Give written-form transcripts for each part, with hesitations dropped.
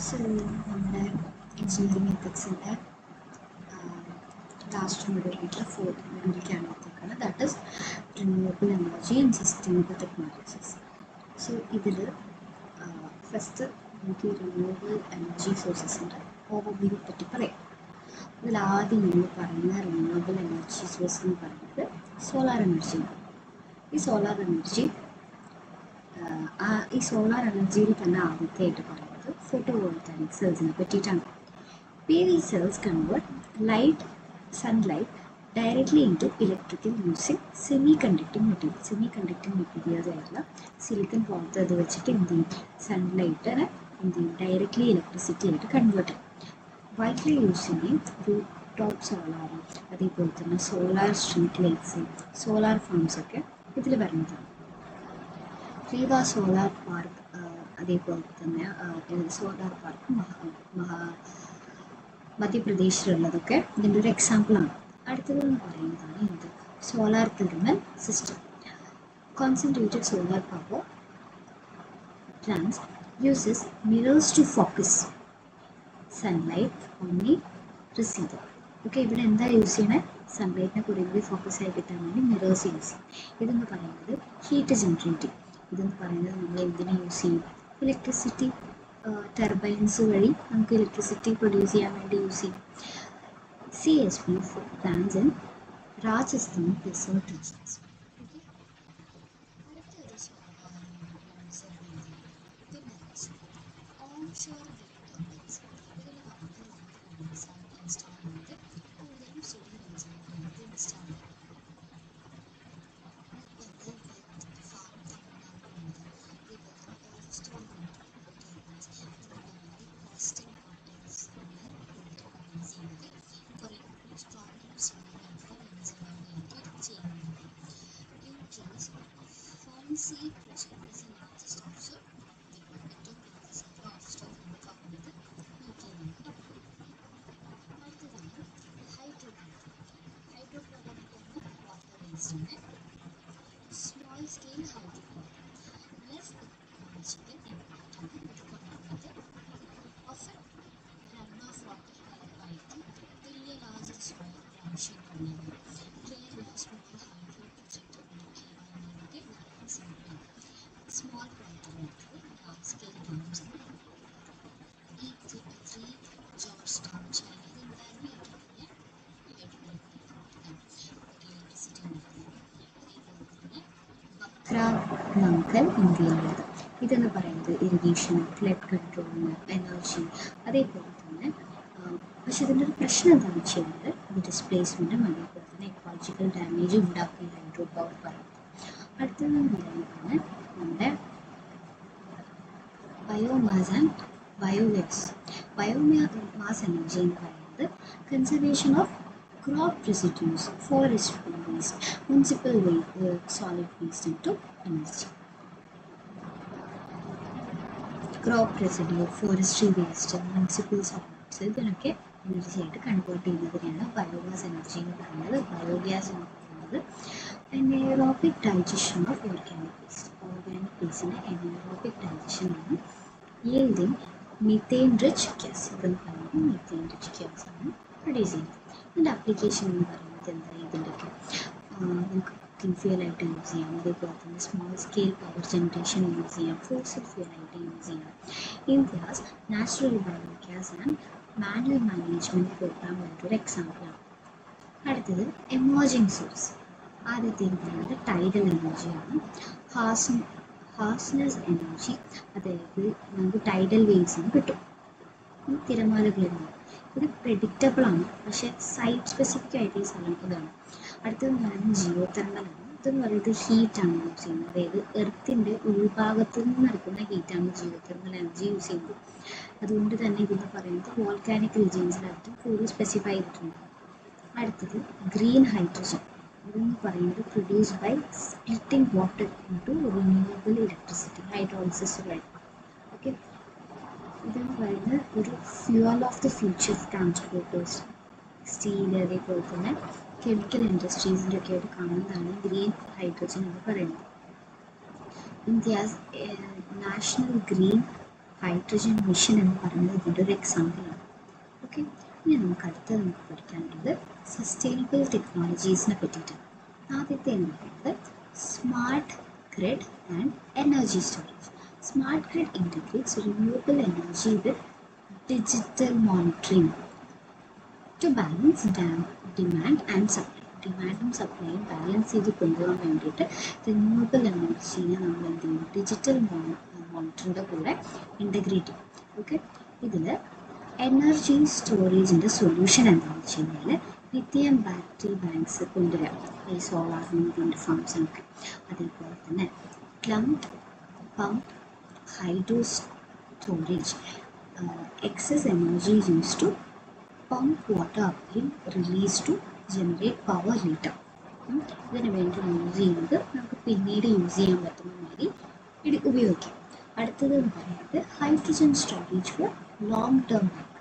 So, നമ്മുടെ engineering എത്തിക്സിൻ്റെ last മൊഡ്യൂളിൻ്റെ fourth മൊഡ്യൂളിലേക്കാണ് എത്തിക്കുന്നത്. That is renewable energy and sustainable technologies. So ഇതിൽ first നമുക്ക് renewable energy സോഴ്സസിൻ്റെ overview പറ്റി പറയാം. ഇതിൽ ആദ്യം നമ്മൾ പറയുന്ന റിന്യൂവബിൾ എനർജി സോഴ്സ് എന്ന് പറയുന്നത് സോളാർ എനർജിയാണ്. ഈ സോളാർ എനർജിയിൽ തന്നെ ആദ്യത്തെയായിട്ട് പറയുന്നത് ഫോട്ടോവോൾട്ടാനിക് സെൽസിനെ പറ്റിയിട്ടാണ്. PV cells convert sunlight directly into electrical using semi-conducting materials ആയിട്ടുള്ള സിലിക്കൺ പോലത്തെ അത് വെച്ചിട്ട് എന്ത് ചെയ്യും, സൺലൈറ്റിനെ എന്ത് ചെയ്യും, ഡയറക്റ്റ്ലി ഇലക്ട്രിസിറ്റി ആയിട്ട് കൺവേർട്ട് ചെയ്യും. വൈഡ്ലി യൂസ് ചെയ്യും റൂഫ് ടോപ്പ് സോളാറും അതേപോലെ തന്നെ solar street lights, solar farms ഒക്കെ ഇതിൽ വരുന്നതാണ്. റീവ സോളാർ പാർക്ക്, അതേപോലെ തന്നെ സോളാർ പാർക്ക് മധ്യപ്രദേശിലുള്ളതൊക്കെ ഇതിൻ്റെ ഒരു എക്സാമ്പിളാണ്. അടുത്തതെന്ന് പറയുന്നതാണ് എന്ത്, solar thermal system. Concentrated solar power plants uses mirrors to focus sunlight on the receiver. Okay, ഇവിടെ എന്താ യൂസ് ചെയ്യണേ, സൺലൈറ്റിനെ കുറേ ഫോക്കസ് ആയി കിട്ടാൻ വേണ്ടി മിറേഴ്സ് യൂസ് ചെയ്യും. ഇതെന്ന് പറയുന്നത് ഹീറ്റ് ജനറേറ്റിംഗ്. ഇതെന്ന് പറയുന്നത് നമ്മൾ എന്തിനു യൂസ് ചെയ്യും, ഇലക്ട്രിസിറ്റി ടർബൈൻസ് വഴി നമുക്ക് ഇലക്ട്രിസിറ്റി പ്രൊഡ്യൂസ് ചെയ്യാൻ വേണ്ടി യൂസ് ചെയ്യും. CSP for plants in Rajasthan desert regions. Small scale hydropower, less ecological impact on the environment, often runoff water quality, വലിയ larger soil erosion ഉള്ളത്, Kerala small hydro project ഉണ്ടാക്കിയതിനൊക്കെ example. Small project large scale dams, George town ചൈനയിൽ എന്തായിരുന്നു നങ്കൽ ഇന്ത്യയിലുള്ളത്. ഇതെന്ന് പറയുന്നത് irrigation, flood കൺട്രോളിന്, energy, അതേപോലെ തന്നെ പക്ഷെ ഇതിൻ്റെ ഒരു പ്രശ്നം എന്താണെന്ന് വെച്ച് കഴിഞ്ഞാൽ ഇത് ഡിസ്പ്ലേസ്മെൻറ്റും അതേപോലെ തന്നെ എക്കോളജിക്കൽ ഡാമേജ് ഉണ്ടാക്കുന്ന ഹൈഡ്രോ പവർ പറയുന്നത്. അടുത്തതെന്ന് പറയുന്നതാണ് നമ്മുടെ ബയോമാസ് ആൻഡ് ബയോമാസ് എനർജി എന്ന് പറയുന്നത് conservation of crop residues, forestry waste, municipal solid waste into energy. Crop residue, forestry waste, municipal solids ഇതിനൊക്കെ എനർജി ആയിട്ട് കൺവേർട്ട് ചെയ്യുന്നതിനെയാണ് ബയോമാസ് എനർജി എന്ന് പറയുന്നത്. ബയോഗ്യാസ് എന്ന് പറയുന്നത് anaerobic digestion of organic waste. Organic വേസ്റ്റിൻ്റെ എനേറോബിക് ഡൈജഷൻ ആണ് yielding methane rich gas. ഇതെന്ന് പറയുന്നത് methane rich gas ആണ് പ്രൊഡ്യൂസ് ചെയ്യുന്നത്. ഇതിൻ്റെ അപ്ലിക്കേഷൻ എന്ന് പറയുന്നത് എന്താ, ഇതിൻ്റെയൊക്കെ നമുക്ക് കുക്കിംഗ് ഫ്യൂലായിട്ട് യൂസ് ചെയ്യാം, അതേപോലെ തന്നെ small scale power generation use ചെയ്യാം, ഫോസിൽ ഫ്യൂലായിട്ട് യൂസ് ചെയ്യാം. India's natural biogas and manual management programme വേറൊരു എക്സാമ്പിളാണ്. അടുത്തത് എമർജിങ് സോഴ്സ്. ആദ്യത്തെ പറയുന്നത് ടൈഡൽ എനർജിയാണ്. ഹാർസ്നെസ് എനർജി, അതായത് നമുക്ക് ടൈഡൽ വേവ്സിന് കിട്ടും, തിരമാലകളിൽ നിന്ന്. ഇത് പ്രെഡിക്റ്റബിൾ ആണ്, പക്ഷേ സൈറ്റ് സ്പെസിഫിക് ആയിട്ട് ഈ സമയത്ത് കാണും. അടുത്തതെന്ന് പറയുന്നത് ജിയോ തെർമലാണ്. ഇതെന്ന് പറയുന്നത് ഹീറ്റാണ് യൂസ് ചെയ്യുന്നത്, അതായത് എർത്തിൻ്റെ ഉൾഭാഗത്തു നിന്ന് എടുക്കുന്ന ഹീറ്റാണ് ജിയോ തെർമൽ എനർജി യൂസ് ചെയ്യുന്നത്. അതുകൊണ്ട് തന്നെ ഇതെന്ന് പറയുന്നത് വോൾക്കാനിക് റീജിയൻസിനകത്ത് കൂടുതൽ സ്പെസിഫൈ ചെയ്തിട്ടുണ്ട്. അടുത്തത് ഗ്രീൻ ഹൈഡ്രജൻ. ഇതെന്ന് പറയുന്നത് produce by splitting water into renewable electricity, hydrolysis വഴി. ഓക്കെ, ഇതെന്ന് പറയുന്നത് ഒരു fuel of the future transporters, steel, അതേപോലെ തന്നെ കെമിക്കൽ ഇൻഡസ്ട്രീസിൻ്റെ ഒക്കെ ആയിട്ട് കാണുന്നതാണ് ഗ്രീൻ ഹൈഡ്രജൻ എന്ന് പറയുന്നത്. India's national green hydrogen mission എന്ന് പറയുന്നത് ഇതിൻ്റെ ഒരു എക്സാമ്പിളാണ്. ഓക്കെ, ഇനി നമുക്ക് പഠിക്കാനുള്ളത് സസ്റ്റൈനബിൾ ടെക്നോളജീസിനെ പറ്റിയിട്ടാണ്. ആദ്യത്തെ എന്ന് പറയുന്നത് smart grid and energy storage. Smart grid integrates renewable energy with digital monitoring to balance demand and supply. ഡിമാൻഡും സപ്ലൈയും ബാലൻസ് ചെയ്ത് കൊണ്ടുപോകാൻ വേണ്ടിയിട്ട് റിന്യൂവബിൾ എനർജീനെ നമ്മൾ എന്ത് ചെയ്യും, ഡിജിറ്റൽ മോണിറ്ററിൻ്റെ കൂടെ ഇൻ്റഗ്രേറ്റ് ചെയ്യും. ഓക്കെ, ഇതിൽ എനർജി സ്റ്റോറേജിൻ്റെ സൊല്യൂഷൻ എന്താണെന്ന് വെച്ച് കഴിഞ്ഞാൽ ലിഥിയം ബാറ്ററി ബാങ്ക്സ് കൊണ്ടുവരാം ഈ സോളാറിനും വിൻഡ് ഫാംസിനൊക്കെ. അതേപോലെ തന്നെ pump hydro storage, excess energy use to pump water uphill released to generate power later. ഇതിന് വേണ്ടി യൂസ് ചെയ്യുന്നത് നമുക്ക് പിന്നീട് യൂസ് ചെയ്യാൻ പറ്റുന്ന മാതിരി ഉപയോഗിക്കാം. അടുത്തത് എന്ന് പറയുന്നത് hydrogen storage for long term backup.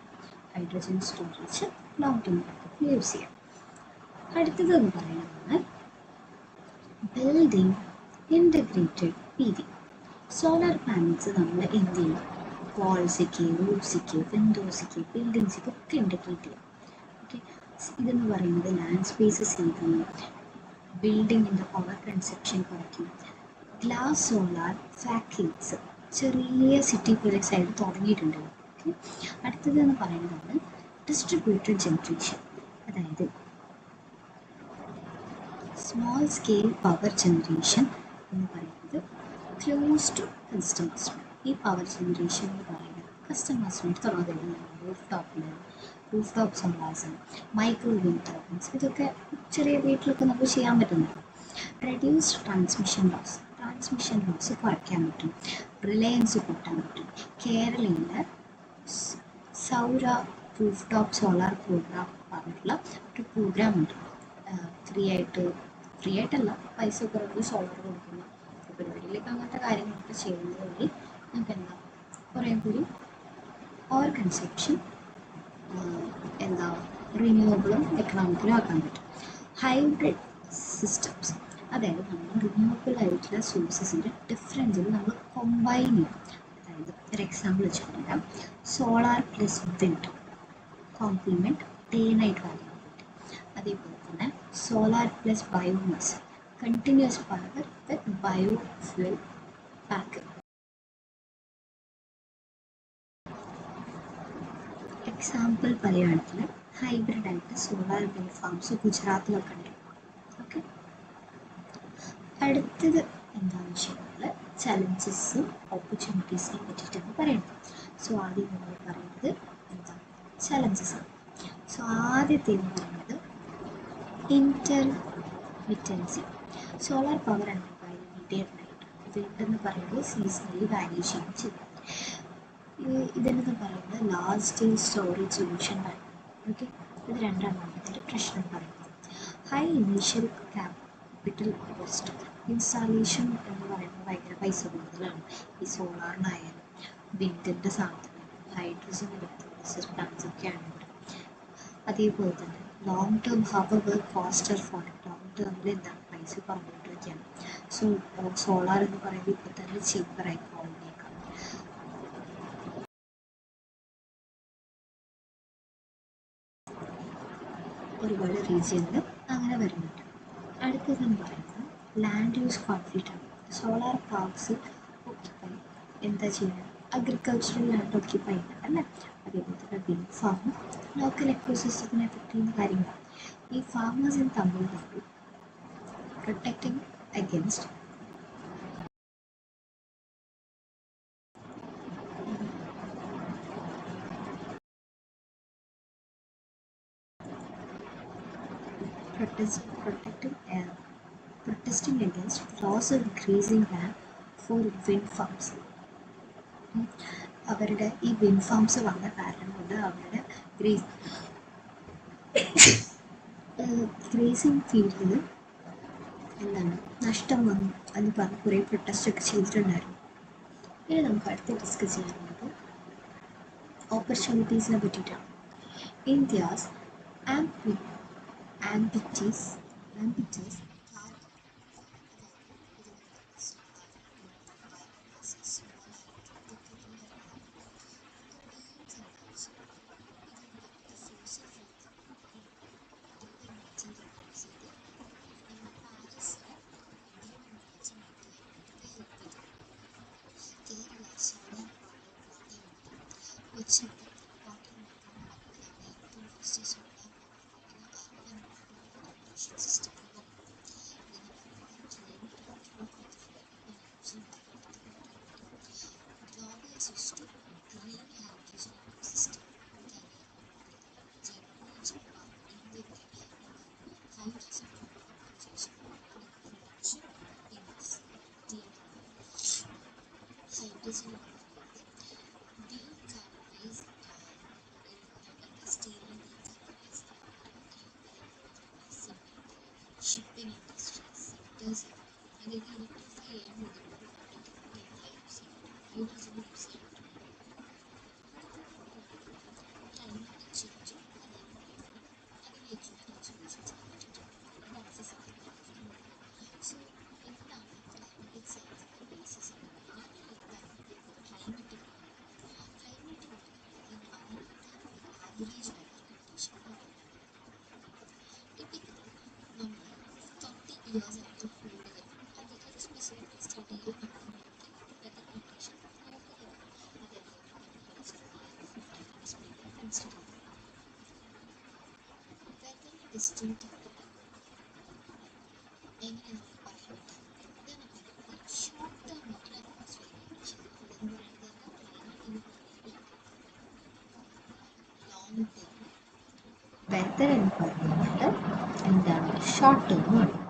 Hydrogen storage long term ബാക്കപ്പിൽ യൂസ് ചെയ്യാം. അടുത്തത് എന്ന് പറയുന്നത് building integrated PV. Solar panels നമ്മൾ എന്ത് ചെയ്യും, വാൾസിക്ക്, റൂഫ്സിക്ക്, വിൻഡോസിക്ക്, ബിൽഡിങ്സിക്ക് ഒക്കെ ഇൻറ്റഗ്രേറ്റ് ചെയ്യും. ഓക്കെ, ഇതെന്ന് പറയുന്നത് ലാൻഡ് സ്പേസ് സേവ് ചെയ്യും, ബിൽഡിങ്ങിൻ്റെ പവർ കൺസപ്ഷൻ കുറയ്ക്കും. ഗ്ലാസ് സോളാർ ഫാക്ടറീസ് ചെറിയ സിറ്റി പ്രൊജക്ട്സ് ആയിട്ട് തുടങ്ങിയിട്ടുണ്ട്. ഓക്കെ, അടുത്തതെന്ന് പറയുന്നതാണ് ഡിസ്ട്രിബ്യൂട്ടഡ് ജനറേഷൻ, അതായത് സ്മോൾ സ്കെയിൽ പവർ ജനറേഷൻ എന്ന് പറയുന്നത് ക്ലോസ് ടു കസ്റ്റമേഴ്സ്. ഈ പവർ ജനറേഷൻ എന്ന് പറയുന്നത് കസ്റ്റമേഴ്സിന് തുടങ്ങുന്നത് rooftop solars, micro wind turbines, ഇതൊക്കെ ചെറിയ വീട്ടിലൊക്കെ നമുക്ക് ചെയ്യാൻ പറ്റുന്നത്. റെഡ്യൂസ്ഡ് ട്രാൻസ്മിഷൻ ലോസ് കുറയ്ക്കാൻ പറ്റും, റിലയൻസ് കൂട്ടാൻ പറ്റും. കേരളയിൽ സൗര റൂഫ് ടോപ്പ് സോളാർ പ്രോഗ്രാം പറഞ്ഞിട്ടുള്ള ഒരു പ്രോഗ്രാം ഉണ്ട്. ഫ്രീ ആയിട്ടല്ല, പൈസ കുറവ് സോളാർ കൊടുക്കുന്ന പരിപാടിയിലേക്ക് അങ്ങനത്തെ കാര്യങ്ങളൊക്കെ ചെയ്യുന്നത് വഴി നമുക്ക് കുറേ കൂടി പവർ കൺസപ്ഷൻ റിന്യൂവബിളും എക്കണോമിക്കലും ആക്കാൻ പറ്റും. ഹൈബ്രിഡ് സിസ്റ്റംസ്, അതായത് നമ്മൾ റിന്യൂവബിൾ ആയിട്ടുള്ള സോഴ്സസിൻ്റെ ഡിഫറൻസിൽ നമ്മൾ കമ്പൈൻ ചെയ്യും. അതായത് ഒരു എക്സാമ്പിൾ വെച്ചിട്ടുണ്ടെങ്കിൽ solar plus wind compliment day night value പറ്റും. അതേപോലെ തന്നെ solar plus biomass continuous power വിത്ത് ബയോഫ്യൂൽ ബാക്കപ്പ്. എക്സാമ്പിൾ പറയുകയാണെങ്കിൽ ഹൈബ്രിഡായിട്ട് സോളാർ വിൻഡ് ഫാംസ് ഗുജറാത്തിലൊക്കെ ഉണ്ട്. ഓക്കെ, അടുത്തത് എന്താണെന്ന് വെച്ച് കഴിഞ്ഞാൽ ചലഞ്ചസും ഓപ്പർച്യൂണിറ്റീസിനെ പറ്റിയിട്ടാണ് പറയുന്നത്. സോ ആദ്യം നമ്മൾ പറയുന്നത് എന്താണ്, ചലഞ്ചസ് ആണ്. സോ ആദ്യത്തേന്ന് പറയുന്നത് ഇന്റർമിറ്റൻസി. സോളാർ പവർ ആണ് ഇമ്മീഡിയറ്റ് നൈറ്റ്, വിൻഡ് എന്ന് പറയുന്നത് സീസണലി വാല്യൂഷൻ ചെയ്യും. ഇതെന്ന് പറയുന്നത് ലാർജ് സ്കെയിൽ സ്റ്റോറേജ് സൊല്യൂഷൻ ആണ്. ഓക്കെ, ഇത് രണ്ടാമത്തെ പ്രശ്നം പറയുന്നത്. High initial capital cost. Installation എന്ന് പറയുന്നത് ഭയങ്കര പൈസ കൂടുതലാണ്. ഈ സോളാറിനായാലും വിൻഡിൻ്റെ സാധനത്തിനും ഹൈഡ്രജൻ ഇലക്ട്രോളിസിസ് പ്ലാന്റ്സ് ഒക്കെ ആണെങ്കിൽ. അതേപോലെ തന്നെ long term hour cost for long ടേമിൽ എന്താണ് പൈസ കുറഞ്ഞുകൊണ്ടിരിക്കുകയാണ്. സോ സോളാർ എന്ന് പറയുന്നത് ഇപ്പോൾ തന്നെ ചീപ്പറായി പോകുന്നേക്കാം. ഒരുപാട് റീജിയനിൽ അങ്ങനെ വരുന്നുണ്ട്. അടുത്തതെന്ന് പറയുന്നത് ലാൻഡ് യൂസ് കോൺഫ്ലിക്റ്റ് ആണ്. സോളാർ പാർക്സ് ഓക്യുപ്പൈ എന്താ ചെയ്യുക, അഗ്രികൾച്ചറൽ ലാൻഡ് ഓക്യുപ്പൈ അല്ലേ. അതേപോലെ തന്നെ വിൻഡ് ഫാമും ലോക്കൽ എക്കോസിസ്റ്റത്തിനെ എഫക്ട് ചെയ്യുന്ന കാര്യങ്ങളാണ്. ഈ ഫാമേഴ്സിന് തമ്മിൽ protecting against protesting against loss of grazing land for wind farms. അവരുടെ ഈ വിൻഡ് ഫാംസ് വന്ന കാരണം കൊണ്ട് അവരുടെ ഗ്രേസിംഗ് ഫീൽഡിൽ എന്താണ് നഷ്ടം വന്നു എന്ന് പറഞ്ഞ് കുറേ പ്രൊട്ടസ്റ്റ് ഒക്കെ ചെയ്തിട്ടുണ്ടായിരുന്നു. ഇനി നമുക്ക് അടുത്ത് ഡിസ്കസ് ചെയ്യാനുള്ളത് ഓപ്പർച്യൂണിറ്റീസിനെ പറ്റിയിട്ടാണ്. ഇന്ത്യാസ് ambitious തീർച്ചയായിട്ടും വാട്ടർ മെത്തഡ് ഏറ്റവും first solar system global system, green hydrogen system, generation power India hydrogen production in hydrogen decarbonize industrial decarbonize shipping industry sectors അതായത് ഇലക്ട്രിഫൈ ചെയ്യാൻ ഹൈഡ്രജൻ യൂസ് ചെയ്യാൻ ക്ലൈമറ്റ് ചേഞ്ചും അതിലേക്ക് സൊല്യൂഷൻസ് ഇതാണ് ഫിസിക്കൽ സോ എന്താണ് climatic സയൻസിൻ്റെ basis എന്ന് പറഞ്ഞാൽ climate climate average weather condition typically നമ്മൾ 30 ഇയേഴ്സ് ആയിട്ട് കൂടുതൽ അത് സ്പെസിഫിക് സ്റ്റഡിയിൽ നടക്കുമ്പോഴേക്കും വെതർ കണ്ടീഷൻ നോക്കുകയാണ് അതേപോലെ കൺസിഡർ വെതർ ഡിസ്റ്റൻറ്റ് എങ്ങനെ നമുക്ക് പറയാൻ പറ്റും ഇതാണ് പറയുന്നത് ഷോർട്ട് ടേം അറ്റ്മോസ്ഫിയർ കണ്ടീഷൻ അതെന്ന് പറയുന്നത് ക്ലൈമറ്റ് എന്ന് പറയുന്നത് ലോങ് ടേം വെതർ എന്ന് പറയുന്നത് എന്താണ് ഷോർട്ട് ടേം ആണ്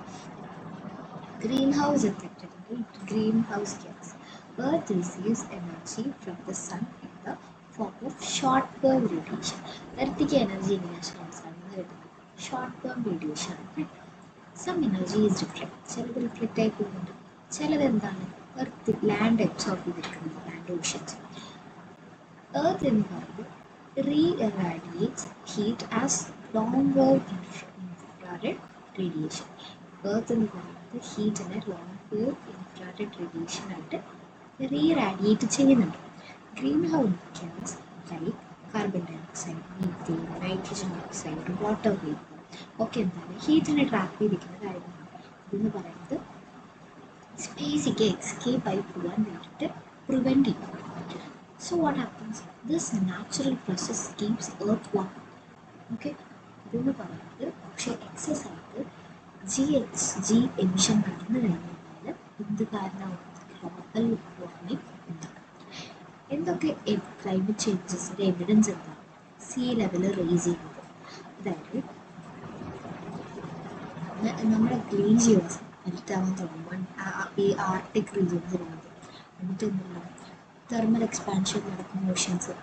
greenhouse effect greenhouse gas earth receives energy from the sun in the form of short term radiation earthike energy എങ്ങനെയാണ് short term radiation some energy is reflected ചിലത് reflect ആയി പോകുന്നുണ്ട് ചിലത് എന്താണ് എർത്ത് ലാൻഡ് അബ്സോർബ് ചെയ്തിരിക്കുന്നത് land oceans earth എന്ന് പറയുന്നത് reradiates heat as long wave infrared radiation earth എന്ന് പറയുന്നത് ഹീറ്റിനെ ലോങ് വേവ് ഇൻഫ്രാറെഡ് റേഡിയേഷൻ ആയിട്ട് റീറാഡിയേറ്റ് ചെയ്യുന്നുണ്ട് greenhouse gas like carbon dioxide methane nitrogen oxide water vapour ഒക്കെ എന്താണ് ഹീറ്റിനെ ട്രാപ്പ് ചെയ്തിരിക്കുന്ന കാര്യങ്ങളാണ് ഇതെന്ന് പറയുന്നത് സ്പേസിക്ക് എസ്കേപ്പ് ആയി പോകാൻ വേണ്ടിയിട്ട് പ്രിവെൻറ്റ് ചെയ്യും so what happens this natural process keeps earth warm okay ഇതെന്ന് പറയുന്നത് പക്ഷേ എക്സസ് ആയിട്ട് ജി എമിഷൻ നടന്നു കഴിഞ്ഞാൽ എന്ത് കാരണമാണ് ഗ്ലോബൽ വാർമിംഗ് ഉണ്ടാകും എന്തൊക്കെ ക്ലൈമറ്റ് ചേഞ്ചസിൻ്റെ എവിഡൻസ് എന്താണ് സീ ലെവൽ റേസ് ചെയ്യുന്നത് അതായത് നമ്മുടെ ഗ്ലേഷ്യേഴ്സ് മെൽറ്റാവാൻ തുടങ്ങുമ്പോൾ ഈ ആർട്ടിക് റീജിയൻസിലുള്ളത് എന്നിട്ട് എന്താണ് തെർമൽ എക്സ്പാൻഷൻ നടക്കുന്ന oceans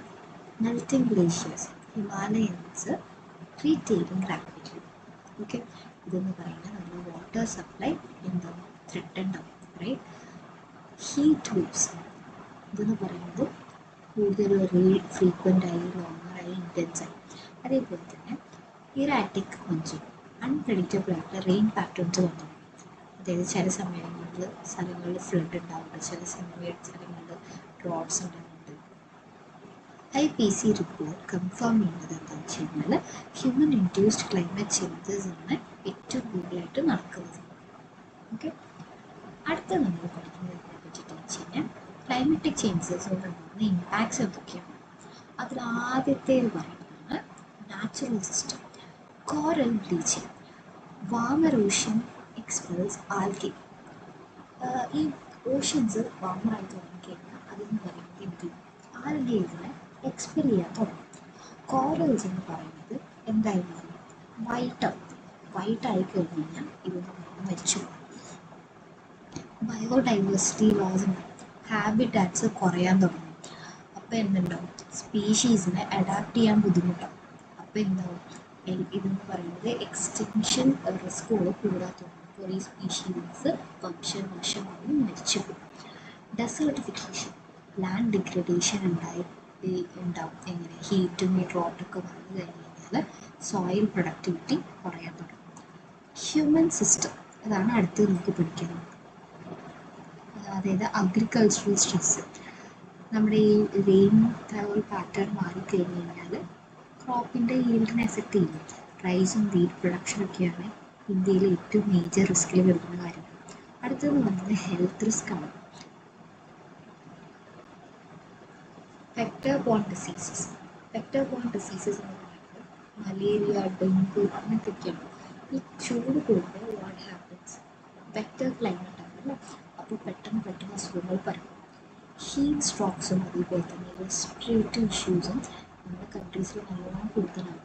melting glaciers Himalayans retreating rapidly okay ഇതെന്ന് പറയുന്നത് നമ്മുടെ വാട്ടർ സപ്ലൈ എന്താണ് ത്രെട്ടൻഡ് ആവും റൈറ്റ് ഹീറ്റ് വേവ്സ് ഇതെന്ന് പറയുന്നത് കൂടുതൽ ഫ്രീക്വൻ്റ് ആയി ലോങ്ങറായി ഇൻറ്റൻസ് ആയി അതേപോലെ തന്നെ ഇറാറ്റിക് മൺസൂൺ അൺപ്രഡിക്റ്റബിൾ ആയിട്ടുള്ള റെയിൻ പാറ്റേൺസ് വന്നു അതായത് ചില സ്ഥലങ്ങളിൽ ഫ്ലഡ് ഉണ്ടാവുന്നുണ്ട് ചില സ്ഥലങ്ങളിൽ ഡ്രോട്ട്സ് ഉണ്ടാവുന്നുണ്ട് IPC റിപ്പോർട്ട് കൺഫേം ചെയ്യുന്നത് എന്താണെന്ന് വെച്ച് കഴിഞ്ഞാൽ ഹ്യൂമൻ ഇൻഡ്യൂസ്ഡ് ക്ലൈമറ്റ് ചേഞ്ചസ് ആണ് ഏറ്റവും കൂടുതലായിട്ട് നടക്കുന്നത് ഓക്കെ അടുത്ത നമ്മൾ പഠിക്കുന്നത് ഇതിനെ പറ്റിയിട്ടെന്ന് വെച്ച് കഴിഞ്ഞാൽ ക്ലൈമറ്റിക് ചേഞ്ചസ് കൊണ്ടുണ്ടാകുന്ന ഇമ്പാക്ട്സ് എന്തൊക്കെയാണ് അതിൽ ആദ്യത്തെ പറയുന്നതാണ് natural system coral bleaching warmer ocean expels algae ഈ ഓഷ്യൻസ് വാമറായി തുടങ്ങിക്കഴിഞ്ഞാൽ അതെന്ന് പറയുന്നത് എന്ത് ആൽഗേകളെ എക്സ്പെൽ ചെയ്യാൻ തുടങ്ങും കോറൽസ് എന്ന് പറയുന്നത് എന്തായി മാറും വൈറ്റായി കഴിഞ്ഞ് കഴിഞ്ഞാൽ ഇതെന്ന് പറയുന്നത് മരിച്ചു ബയോഡൈവേഴ്സിറ്റി ലോസ് ഉണ്ടാവും ഹാബിറ്റാറ്റ്സ് കുറയാൻ തുടങ്ങും അപ്പോൾ എന്തുണ്ടാവും സ്പീഷീസിനെ അഡാപ്റ്റ് ചെയ്യാൻ ബുദ്ധിമുട്ടാവും അപ്പോൾ എന്താവും ഇതെന്ന് പറയുന്നത് എക്സ്റ്റിങ്ഷൻ റിസ്കോട് കൂടാൻ തുടങ്ങും കുറേ സ്പീഷീസ് വംശനാശമായി മരിച്ചു പോകും ഡെസേർട്ടിഫിക്കേഷൻ ലാൻഡ് ഡിഗ്രഡേഷൻ ഉണ്ടാവും എങ്ങനെ ഹീറ്റും ഈ ഡ്രോട്ടൊക്കെ വന്നു കഴിഞ്ഞ് കഴിഞ്ഞാൽ സോയിൽ പ്രൊഡക്ടിവിറ്റി കുറയാൻ തുടങ്ങും ഹ്യൂമൻ സിസ്റ്റം അതാണ് അടുത്ത് നമുക്ക് പഠിക്കുന്നത് അതായത് അഗ്രികൾച്ചറൽ സ്ട്രെസ് നമ്മുടെ ഈ റെയിൻ പാറ്റേൺ മാറിക്കഴിഞ്ഞ് കഴിഞ്ഞാൽ ക്രോപ്പിൻ്റെ ഈൽഡിനെ എഫക്റ്റ് ചെയ്യും റൈസും വീറ്റ് പ്രൊഡക്ഷനൊക്കെയാണ് ഇന്ത്യയിലെ ഏറ്റവും മേജർ റിസ്കിൽ വരുന്ന കാര്യം അടുത്തത് വന്നത് ഹെൽത്ത് റിസ്ക് ആണ് Vector-borne diseases. Vector-borne diseases എന്ന് പറയുന്നത് മലേറിയ, ഡെങ്കു അങ്ങനത്തെയൊക്കെയാണ്. ഈ ചൂട് കൂടുമ്പോൾ വാട്ട് ഹാപ്പൻസ്, വെക്റ്റർ ക്ലൈമറ്റ് ആണല്ലോ, അപ്പോൾ പെട്ടെന്ന് പെട്ടെന്ന് അസുഖങ്ങൾ പരക്കും. ഹീറ്റ് സ്ട്രോക്സും അതേപോലെ തന്നെ റെസ്പിറേറ്ററി ഇഷ്യൂസും നമ്മുടെ കൺട്രീസിൽ നല്ലോണം കൂടുതലാണ്.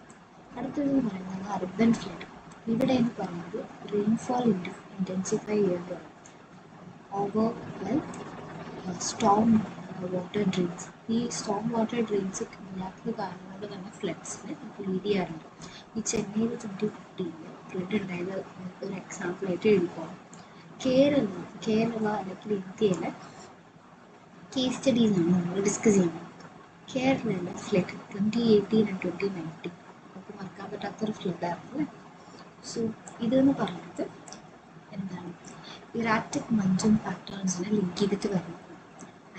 അടുത്തതെന്ന് പറയുന്നത് അർബൻ ഫ്ലഡ്. ഇവിടെ എന്ന് പറയുന്നത് റെയിൻഫോൾ ഇൻറ്റൻസിഫൈ ചെയ്യുന്നത് ഓവർ സ്റ്റോം വാട്ടർ ഡ്രെയിൻസ്. ഈ സ്റ്റോം വാട്ടർ ഡ്രെയിൻസ് ഇല്ലാത്തത് കാരണം കൊണ്ട് തന്നെ ഫ്ലഡ്സിന് ലീഡ് ചെയ്യാറുണ്ട്. ഈ ചെന്നൈയിൽ 2015 ഫ്ലഡ് ഉണ്ടായത് ഒരു എക്സാമ്പിളായിട്ട് എഴുതിക്കോളാം. കേരള അല്ലെങ്കിൽ ഇന്ത്യയിലെ കേസ് സ്റ്റഡീസാണ് നമ്മൾ ഡിസ്കസ് ചെയ്യുന്നത്. കേരളയിലെ ഫ്ലഡ് 2018 and 2019 നമുക്ക് മറക്കാൻ പറ്റാത്തൊരു ഫ്ലഡായിരുന്നു അല്ലേ. സോ ഇതെന്ന് പറയുന്നത് എന്താണ്, ഇറാറ്റിക് മൺസൂൺ പാറ്റേൺസിനെ ലിങ്ക് ചെയ്തിട്ട് വരുന്നത്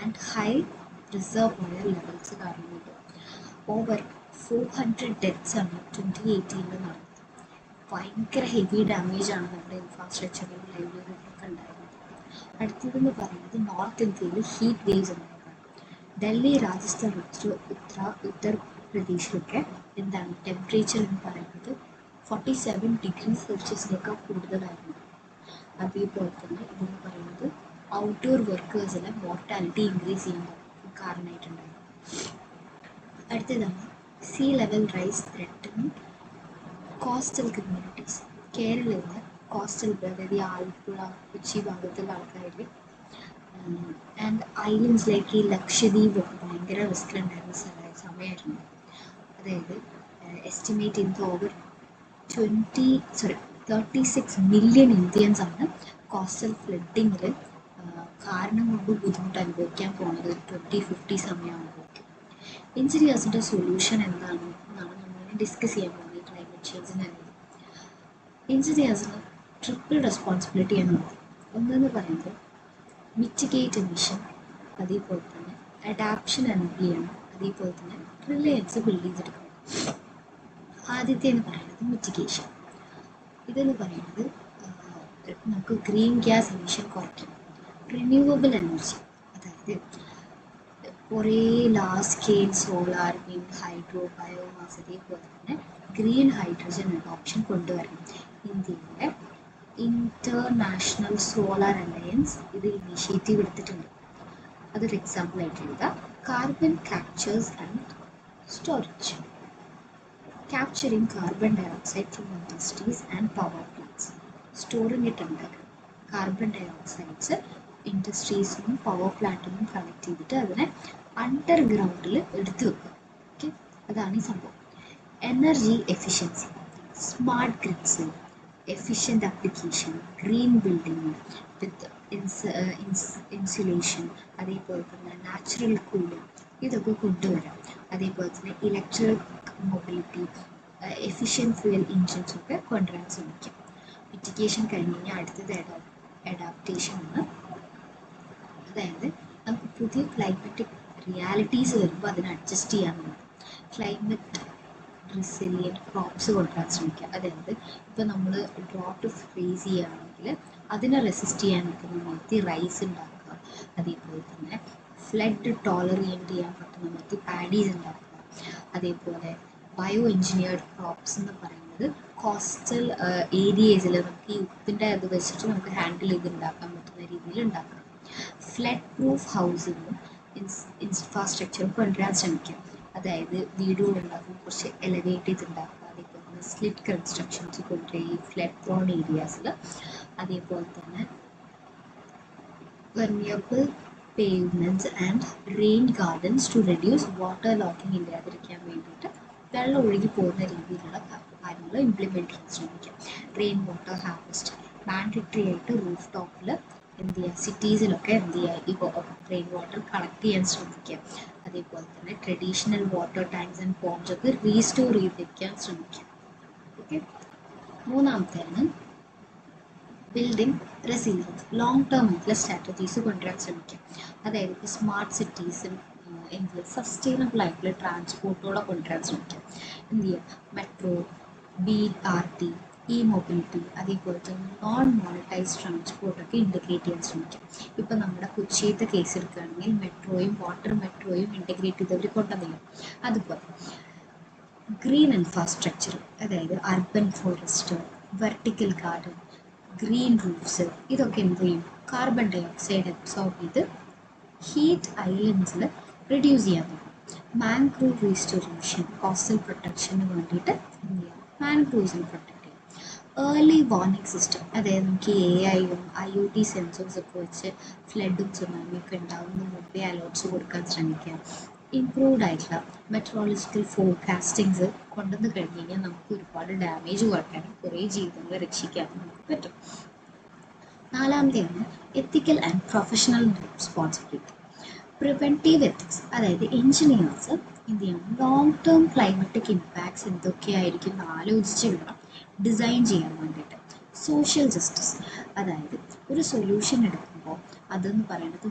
ആൻഡ് ഹൈ റിസർവോയർ ലെവൽസ് കാരണം കൊണ്ട് ഓവർ 400 ഡെത്ത്സ് ആണ് 2018 നടന്നത്. ഭയങ്കര ഹെവി ഡാമേജ് ആണ് നമ്മുടെ ഇൻഫ്രാസ്ട്രക്ചറിലും ലൈവ്ലിഹുഡിലൊക്കെ ഉണ്ടായിരുന്നത്. അടുത്തതെന്ന് പറയുന്നത് നോർത്ത് ഇന്ത്യയിൽ ഹീറ്റ് വേവ്സ് ഉണ്ടായതാണ്. ഡൽഹി, രാജസ്ഥാൻ, ഉത്തർപ്രദേശിലൊക്കെ എന്താണ് ടെമ്പറേച്ചർ എന്ന് പറയുന്നത് 47 ഡിഗ്രി സെൽഷ്യസിനേക്കാൾ കൂടുതലായിരുന്നു. അതേപോലെ തന്നെ ഇതെന്ന് പറയുന്നത് ഔട്ട്ഡോർ വർക്കേഴ്സിലെ മോർട്ടാലിറ്റി ഇൻക്രീസ് ചെയ്യാൻ കാരണമായിട്ടുണ്ടായിരുന്നു. അടുത്തതാണ് see level rice threatening coastal communities. കേരളത്തിലെ കോസ്റ്റൽ, അതായത് ആലപ്പുഴ, കൊച്ചി ഭാഗത്തുള്ള ആൾക്കാരിൽ ആൻഡ് ഐലൻഡ്സ് ലൈക്ക് ഈ ലക്ഷദ്വീപ് ഭയങ്കര റിസ്ക്കിലുണ്ടായിരുന്ന സമയമായിരുന്നു. അതായത് എസ്റ്റിമേറ്റ് ചെയ്യുന്നത് ഓവർ 36 മില്യൺ ഇന്ത്യൻസ് ആണ് കോസ്റ്റൽ ഫ്ലഡിങ്ങിൽ കാരണം കൊണ്ട് ബുദ്ധിമുട്ട് അനുഭവിക്കാൻ പോകുന്നത് 2050 സമയമാകുമ്പോഴേക്കും. എഞ്ചിനീയേഴ്സിൻ്റെ സൊല്യൂഷൻ എന്താണ് എന്നാണ് നമ്മൾ ഡിസ്കസ് ചെയ്യാൻ പോകുന്നത് ക്ലൈമറ്റ് ചേഞ്ചിന്. എഞ്ചിനീയേഴ്സിന് ട്രിപ്പിൾ റെസ്പോൺസിബിലിറ്റി എന്നുള്ളത്. ഒന്നെന്ന് പറയുന്നത് മിറ്റിഗേറ്റ് എമിഷൻ, അതേപോലെ തന്നെ അഡാപ്ഷൻ എനർജി ചെയ്യണം, അതേപോലെ തന്നെ റിലയൻസ് ബിൽഡ് ചെയ്തെടുക്കണം. ആദ്യത്തെ എന്ന് പറയുന്നത് മിറ്റിഗേഷൻ. ഇതെന്ന് പറയുന്നത് നമുക്ക് ഗ്രീൻ ഗ്യാസ് എമിഷൻ കുറയ്ക്കണം. റിന്യൂവബിൾ എനർജി, അതായത് കുറേ large scale solar, wind, hydro, biomass, അതേപോലെ തന്നെ ഗ്രീൻ ഹൈഡ്രജൻ അഡോപ്ഷൻ കൊണ്ടുവരണം. ഇന്ത്യയിലെ ഇന്റർനാഷണൽ സോളാർ അലയൻസ് ഇത് ഇനീഷ്യേറ്റീവ് എടുത്തിട്ടുണ്ട്. അതൊരു എക്സാമ്പിളായിട്ട് എഴുതാം. Carbon captures and storage. Capturing carbon dioxide from industries and power plants. Storing it under carbon dioxide ഇൻഡസ്ട്രീസിനും പവർ പ്ലാന്റിനും കളക്ട് ചെയ്തിട്ട് അതിനെ അണ്ടർഗ്രൗണ്ടിൽ എടുത്തു വെക്കുക. ഓക്കെ, അതാണ് ഈ സംഭവം. Energy efficiency, smart grids, efficient application, green building with insulation, അതേപോലെ തന്നെ നാച്ചുറൽ കൂളിംഗ് ഇതൊക്കെ കൊണ്ടുവരാം. അതേപോലെ തന്നെ electric mobility, efficient fuel engines ഒക്കെ കൊണ്ടുവരാൻ ശ്രമിക്കും. മിറ്റിഗേഷൻ കഴിഞ്ഞ് കഴിഞ്ഞാൽ അടുത്തത് അഡാപ്റ്റേഷൻ ആണ്. അതായത് നമുക്ക് പുതിയ ക്ലൈമറ്റിക് റിയാലിറ്റീസ് വരുമ്പോൾ അതിനെ അഡ്ജസ്റ്റ് ചെയ്യാനുള്ളത്. ക്ലൈമറ്റ് റിസിലിയൻറ്റ് ക്രോപ്സ് കൊണ്ടുവരാൻ ശ്രമിക്കുക. അതായത് ഇപ്പോൾ നമ്മൾ ഡ്രോട്ട് ഫേസ് ചെയ്യുകയാണെങ്കിൽ അതിനെ റെസിസ്റ്റ് ചെയ്യാൻ പറ്റുന്ന മൾട്ടി റൈസ് ഉണ്ടാക്കുക. അതേപോലെ തന്നെ ഫ്ലഡ് ടോളറേറ്റ് ചെയ്യാൻ പറ്റുന്ന മൾട്ടി പാഡീസ് ഉണ്ടാക്കുക. അതേപോലെ ബയോ എൻജിനീയർഡ് ക്രോപ്സ് എന്ന് പറയുന്നത് കോസ്റ്റൽ ഏരിയസിൽ നമുക്ക് ഈ ഉപ്പിൻ്റെ അത് വെച്ചിട്ട് നമുക്ക് ഹാൻഡിൽ ചെയ്ത് ഉണ്ടാക്കാൻ പറ്റുന്ന രീതിയിൽ ഉണ്ടാക്കാം. ഫ്ലഡ് പ്രൂഫ് ഹൗസിങ്ങും ഇൻഫ്രാസ്ട്രക്ചറും കൊണ്ടുവരാൻ ശ്രമിക്കാം. അതായത് വീടുകളുണ്ടാക്കും, കുറച്ച് എലവേറ്റ് ചെയ്തുണ്ടാക്കുക. അതേപോലെ തന്നെ സ്ലിറ്റ് കൺസ്ട്രക്ഷൻസ് കൊണ്ടുവരിക ഈ ഫ്ലഡ് പ്രോൺ ഏരിയാസിൽ. അതേപോലെ തന്നെ permeable pavements and rain gardens to reduce waterlogging ഇല്ലാതിരിക്കാൻ വേണ്ടിയിട്ട് വെള്ളം ഒഴുകി പോകുന്ന രീതിയിലുള്ള കാര്യങ്ങൾ ഇംപ്ലിമെൻറ്റ് ചെയ്യാൻ ശ്രമിക്കാം. റെയിൻ വാട്ടർ ഹാർവെസ്റ്റ് മാൻഡറ്ററി ആയിട്ട് റൂഫ് ടോപ്പിൽ എന്ത് ചെയ്യുക, സിറ്റീസിലൊക്കെ എന്ത് ചെയ്യുക, ഈ റെയിൻ വാട്ടർ കളക്ട് ചെയ്യാൻ ശ്രമിക്കുക. അതേപോലെ തന്നെ traditional water tanks and ponds ഒക്കെ റീസ്റ്റോർ ചെയ്ത് വയ്ക്കാൻ ശ്രമിക്കുക. ഓക്കെ, മൂന്നാമത്തേതാണ് ബിൽഡിംഗ് റെസിലിയൻസ്. ലോങ് ടേം ആയിട്ടുള്ള സ്ട്രാറ്റജീസ് കൊണ്ടുവരാൻ ശ്രമിക്കുക. അതായത് ഇപ്പോൾ സ്മാർട്ട് സിറ്റീസും എന്ത് സസ്റ്റൈനബിൾ ആയിട്ടുള്ള ട്രാൻസ്പോർട്ടോടെ കൊണ്ടുവരാൻ ശ്രമിക്കുക. എന്ത് ചെയ്യുക, മെട്രോ, BRT, ഇ-മൊബിലിറ്റി, അതേപോലെ തന്നെ നോൺ മോണിറ്റൈസ് ട്രാൻസ്പോർട്ടൊക്കെ ഇൻറ്റഗ്രേറ്റ് ചെയ്യാൻ ശ്രമിക്കും. ഇപ്പം നമ്മുടെ കൊച്ചിയിലത്തെ കേസ് എടുക്കുകയാണെങ്കിൽ മെട്രോയും വാട്ടർ മെട്രോയും ഇൻറ്റഗ്രേറ്റ് ചെയ്തവർ കൊണ്ടുവന്നില്ല. അതുപോലെ ഗ്രീൻ ഇൻഫ്രാസ്ട്രക്ചർ, അതായത് urban forest, vertical garden, green roofs, ഇതൊക്കെ എന്ത് ചെയ്യും? കാർബൺ ഡൈ ഓക്സൈഡ് അബ്സോർബ് ചെയ്ത് ഹീറ്റ് ഐലൻഡ്സിൽ റിഡ്യൂസ് ചെയ്യാൻ നോക്കും. മാൻഗ്രൂവ് റീസ്റ്റോറേഷൻ, കോസ്റ്റൽ പ്രൊട്ടക്ഷന് വേണ്ടിയിട്ട് എന്ത് ചെയ്യാം? മാൻഗ്രൂവ്സിനെ പ്രൊട്ടക്ട് ചെയ്യും. ഏർലി വാർണിംഗ് സിസ്റ്റം, അതായത് നമുക്ക് AI-യും IoT സെൻസേഴ്സ് ഒക്കെ വെച്ച് ഫ്ലഡും സുനാമിയൊക്കെ ഉണ്ടാകുന്നതിന് മുമ്പേ അലേർട്ട്സ് കൊടുക്കാൻ ശ്രമിക്കുക. ഇംപ്രൂവ്ഡ് ആയിട്ടുള്ള മെട്രോളജിക്കൽ ഫോർകാസ്റ്റിങ്സ് കൊണ്ടുവന്ന് കഴിഞ്ഞ് കഴിഞ്ഞാൽ നമുക്ക് ഒരുപാട് ഡാമേജ് കുറയ്ക്കാനും കുറേ ജീവിതങ്ങൾ രക്ഷിക്കാനും നമുക്ക് പറ്റും. നാലാമത്തെയാണ് ethical and professional responsibility. Preventive ethics, അതായത് എഞ്ചിനീയേഴ്സ് എന്ത് ചെയ്യണം? ലോങ് ടേം ക്ലൈമറ്റിക് ഇമ്പാക്ട്സ് എന്തൊക്കെയായിരിക്കും ആലോചിച്ച് വേണം ഡിസൈൻ ചെയ്യാൻ വേണ്ടിയിട്ട്. സോഷ്യൽ ജസ്റ്റിസ്, അതായത് ഒരു സൊല്യൂഷൻ എടുക്കുമ്പോൾ അതെന്ന് പറയുന്നത്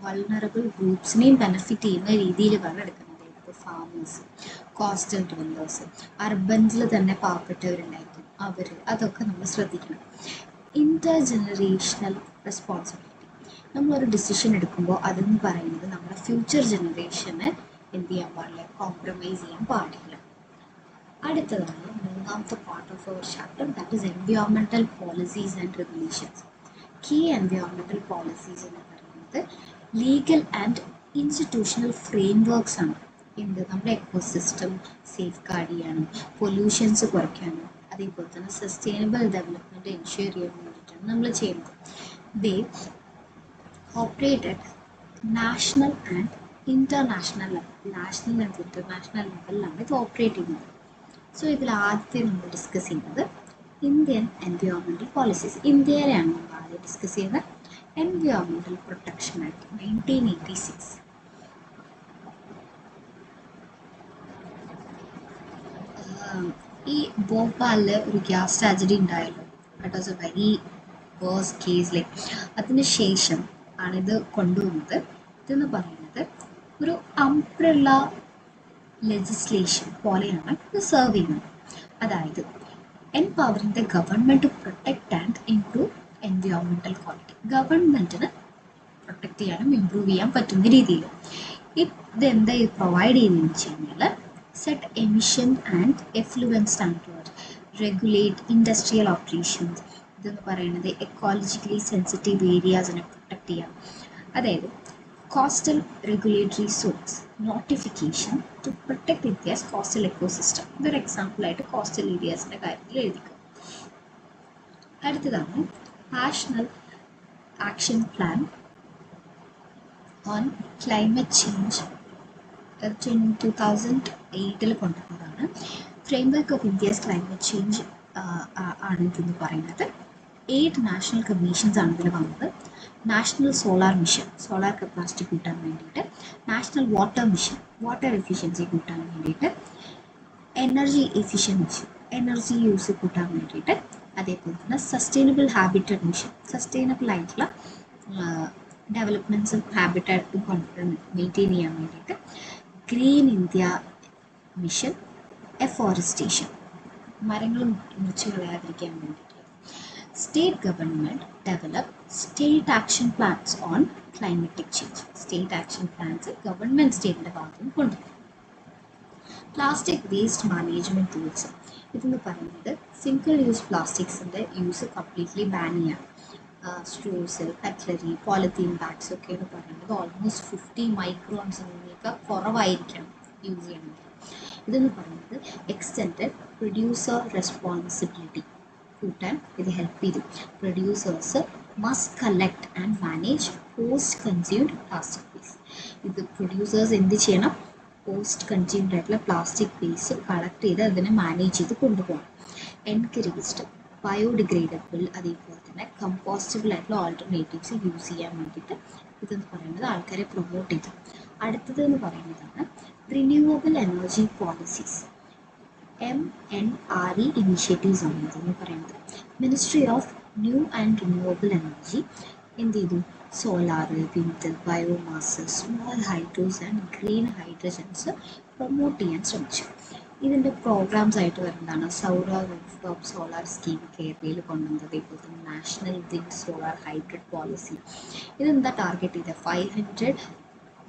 വൾണറബിൾ ഗ്രൂപ്പ്സിനെയും ബെനിഫിറ്റ് ചെയ്യുന്ന രീതിയിൽ വേണം എടുക്കുന്നത്. ഇപ്പോൾ ഫാമേഴ്സ്, കോസ്റ്റൽ ഡ്വെല്ലേഴ്സ്, അർബൻസിൽ തന്നെ പാവപ്പെട്ടവരുണ്ടായിരിക്കും, അതൊക്കെ നമ്മൾ ശ്രദ്ധിക്കണം. ഇൻ്റർ ജനറേഷണൽ റെസ്പോൺസിബിലിറ്റി, നമ്മളൊരു ഡിസിഷൻ എടുക്കുമ്പോൾ അതെന്ന് പറയുന്നത് നമ്മുടെ ഫ്യൂച്ചർ ജനറേഷന് എന്ത് ചെയ്യാൻ പാടില്ല? കോംപ്രമൈസ് ചെയ്യാൻ പാടില്ല. അടുത്തതാണ് മൂന്നാമത്തെ part of our chapter, that is environmental policies and regulations. Key environmental policies എന്ന് പറയുന്നത് ലീഗൽ ആൻഡ് ഇൻസ്റ്റിറ്റ്യൂഷണൽ ഫ്രെയിംവർക്ക്സ് ആണ്. എന്ത്? നമ്മുടെ എക്കോസിസ്റ്റം സേഫ് ഗാർഡ് ചെയ്യാനും പൊല്യൂഷൻസ് കുറയ്ക്കാനും അതേപോലെ തന്നെ സസ്റ്റൈനബിൾ ഡെവലപ്മെൻറ്റ് എൻഷുർ ചെയ്യാൻ വേണ്ടിയിട്ടാണ് നമ്മൾ ചെയ്യുന്നത്. They operate at national and international level. National and international ലെവലിലാണ് ഇത് ഓപ്പറേറ്റ് ചെയ്യുന്നത്. സോ ഇതിൽ ആദ്യത്തെ നമ്മൾ ഡിസ്കസ് ചെയ്യുന്നത് ഇന്ത്യൻ എൻവയോൺമെൻറ്റൽ പോളിസീസ്. ഇന്ത്യയിലെയാണ് നമ്മൾ ആദ്യം ഡിസ്കസ് ചെയ്യുന്നത്. Environmental protection act 1986. ഈ ഭോപ്പാലിൽ ഒരു ഗ്യാസ് ട്രാജഡി ഉണ്ടായല്ലോ. It was a very worst case. അതിന് ശേഷം ആണിത് കൊണ്ടുവന്നത്. ഇതെന്ന് പറയുന്നത് ഒരു അംബ്രല്ല ലെജിസ്ലേഷൻ പോലെയാണ് ഇത് സെർവ് ചെയ്യുന്നത്. അതായത് empowering the government to protect and improve environmental quality. ഗവൺമെൻറ്റിന് പ്രൊട്ടക്റ്റ് ചെയ്യാനും ഇമ്പ്രൂവ് ചെയ്യാൻ പറ്റുന്ന രീതിയിൽ ഇതെന്താ പ്രൊവൈഡ് ചെയ്യുന്നതെന്ന് വെച്ച് കഴിഞ്ഞാൽ set emission and effluents standard, regulate industrial operations. ഇതെന്ന് പറയുന്നത് എക്കോളജിക്കലി സെൻസിറ്റീവ് ഏരിയാസിനെ പ്രൊട്ടക്റ്റ് ചെയ്യാം. അതായത് coastal regulatory zones notification to protect India's coastal ecosystem. ഇതൊരു എക്സാമ്പിളായിട്ട് കോസ്റ്റൽ ഏരിയാസിൻ്റെ കാര്യത്തിൽ എഴുതിക്കും. അടുത്തതാണ് national action plan on climate change 2008 കൊണ്ടുവന്നതാണ്. Framework of India's climate change ആണ് ഇതെന്ന് പറയുന്നത്. 8 നാഷണൽ കമ്മീഷൻസ് ആണ് ഇതിൽ വന്നത്. National solar mission, solar capacity കൂട്ടാൻ വേണ്ടിയിട്ട്. National water mission, water efficiency കൂട്ടാൻ വേണ്ടിയിട്ട്. എനർജി എഫിഷ്യൻസി, എനർജി യൂസ് കൂട്ടാൻ വേണ്ടിയിട്ട്. അതേപോലെ തന്നെ സസ്റ്റൈനബിൾ ഹാബിറ്ററ്റ് മിഷൻ, സസ്റ്റൈനബിൾ ആയിട്ടുള്ള ഡെവലപ്മെൻറ്റ്സും ഹാബിറ്റാറ്റും മെയിൻറ്റെയിൻ ചെയ്യാൻ വേണ്ടിയിട്ട്. ഗ്രീൻ ഇന്ത്യ മിഷൻ, എഫോറസ്റ്റേഷൻ, മരങ്ങൾ മുറിച്ച് കളയാതിരിക്കാൻ വേണ്ടിയിട്ട്. State government develop state action plans on climatic change. State action plans government സ്റ്റേറ്റിൻ്റെ ഭാഗത്ത് നിന്ന് കൊണ്ടുവരും. Plastic waste management rules. ഇതെന്ന് പറയുന്നത് സിംഗിൾ യൂസ് പ്ലാസ്റ്റിക്സിൻ്റെ യൂസ് കംപ്ലീറ്റ്ലി ബാൻ ചെയ്യാം. സ്ട്രോസ്, കട്ട്ലറി, പോളിത്തീൻ ബാഗ്സ് ഒക്കെ എന്ന് പറയുന്നത് ഓൾമോസ്റ്റ് 50 മൈക്രോൺസിനൊക്കെ കുറവായിരിക്കണം യൂസ് ചെയ്യണമെങ്കിൽ. ഇതെന്ന് പറയുന്നത് എക്സ്റ്റെൻഡഡ് പ്രൊഡ്യൂസർ റെസ്പോൺസിബിലിറ്റി കൂട്ടാൻ ഇത് ഹെൽപ്പ് ചെയ്തു. Producers must collect and manage post consumed plastic waste. ഇത് പ്രൊഡ്യൂസേഴ്സ് എന്ത് ചെയ്യണം? പോസ്റ്റ് കൺസ്യൂംഡ് ആയിട്ടുള്ള പ്ലാസ്റ്റിക് വേസ്റ്റ് കളക്ട് ചെയ്ത് അതിനെ മാനേജ് ചെയ്ത് കൊണ്ടുപോകണം. എൻകറേജ്ഡ് ബയോഡിഗ്രേഡബിൾ അതേപോലെ തന്നെ കമ്പോസ്റ്റബിൾ ആയിട്ടുള്ള ഓൾട്ടർനേറ്റീവ്സ് യൂസ് ചെയ്യാൻ വേണ്ടിയിട്ട് ഇതെന്ന് പറയുന്നത് ആൾക്കാരെ പ്രൊമോട്ട് ചെയ്തു. അടുത്തത് എന്ന് പറയുന്നതാണ് renewable energy policies. MNRE initiatives ആണ് ഇതെന്ന് പറയുന്നത്. Ministry of new and renewable energy എന്ത് ചെയ്തു? Solar, wind, biomass, small hydros and green hydrogens promote ചെയ്യാൻ ശ്രമിച്ചു. ഇതിൻ്റെ പ്രോഗ്രാംസ് ആയിട്ട് വരുന്നതാണ് സൗര റൂഫ്ടോപ്പ് സോളാർ സ്കീം കേരളയിൽ കൊണ്ടുവന്നത്, അതേപോലെ തന്നെ national wind solar hybrid policy. ഇതെന്താ ടാർഗറ്റ് ചെയ്തത്? 500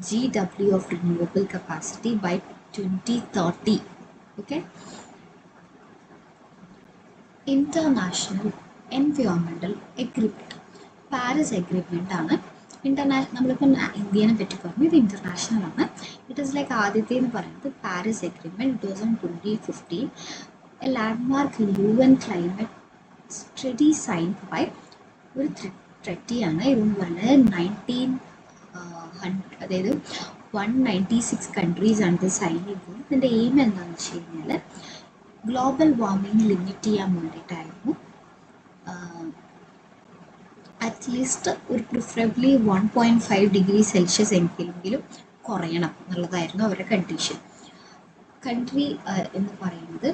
GW of renewable capacity by 2030. Okay. International Environmental Agreement, Paris agreement ആണ്. നമ്മളിപ്പോൾ ഇന്ത്യനെ പറ്റി പറഞ്ഞു, ഇത് ഇൻ്റർനാഷണൽ ആണ്. ഇറ്റ് ഈസ് ലൈക്ക് ആദ്യത്തെ എന്ന് പറയുന്നത് Paris agreement 2015, a landmark UN climate study sign by ഒരു ട്രെറ്റിയാണ്. ഇതെന്ന് പറയുന്നത് അതായത് 196 കൺട്രീസാണ് ഇത് സൈൻ ചെയ്തത്. ഇതിൻ്റെ എയിം എന്താണെന്ന് വെച്ച് കഴിഞ്ഞാൽ ഗ്ലോബൽ വാർമിംഗ് ലിമിറ്റ് ചെയ്യാൻ വേണ്ടിയിട്ടായിരുന്നു. അറ്റ്ലീസ്റ്റ് ഒരു പ്രിഫറബിളി 1.5 ഡിഗ്രി സെൽഷ്യസ് എങ്കിലും കുറയണം എന്നുള്ളതായിരുന്നു അവരുടെ കണ്ടീഷൻ. കൺട്രി എന്ന് പറയുന്നത്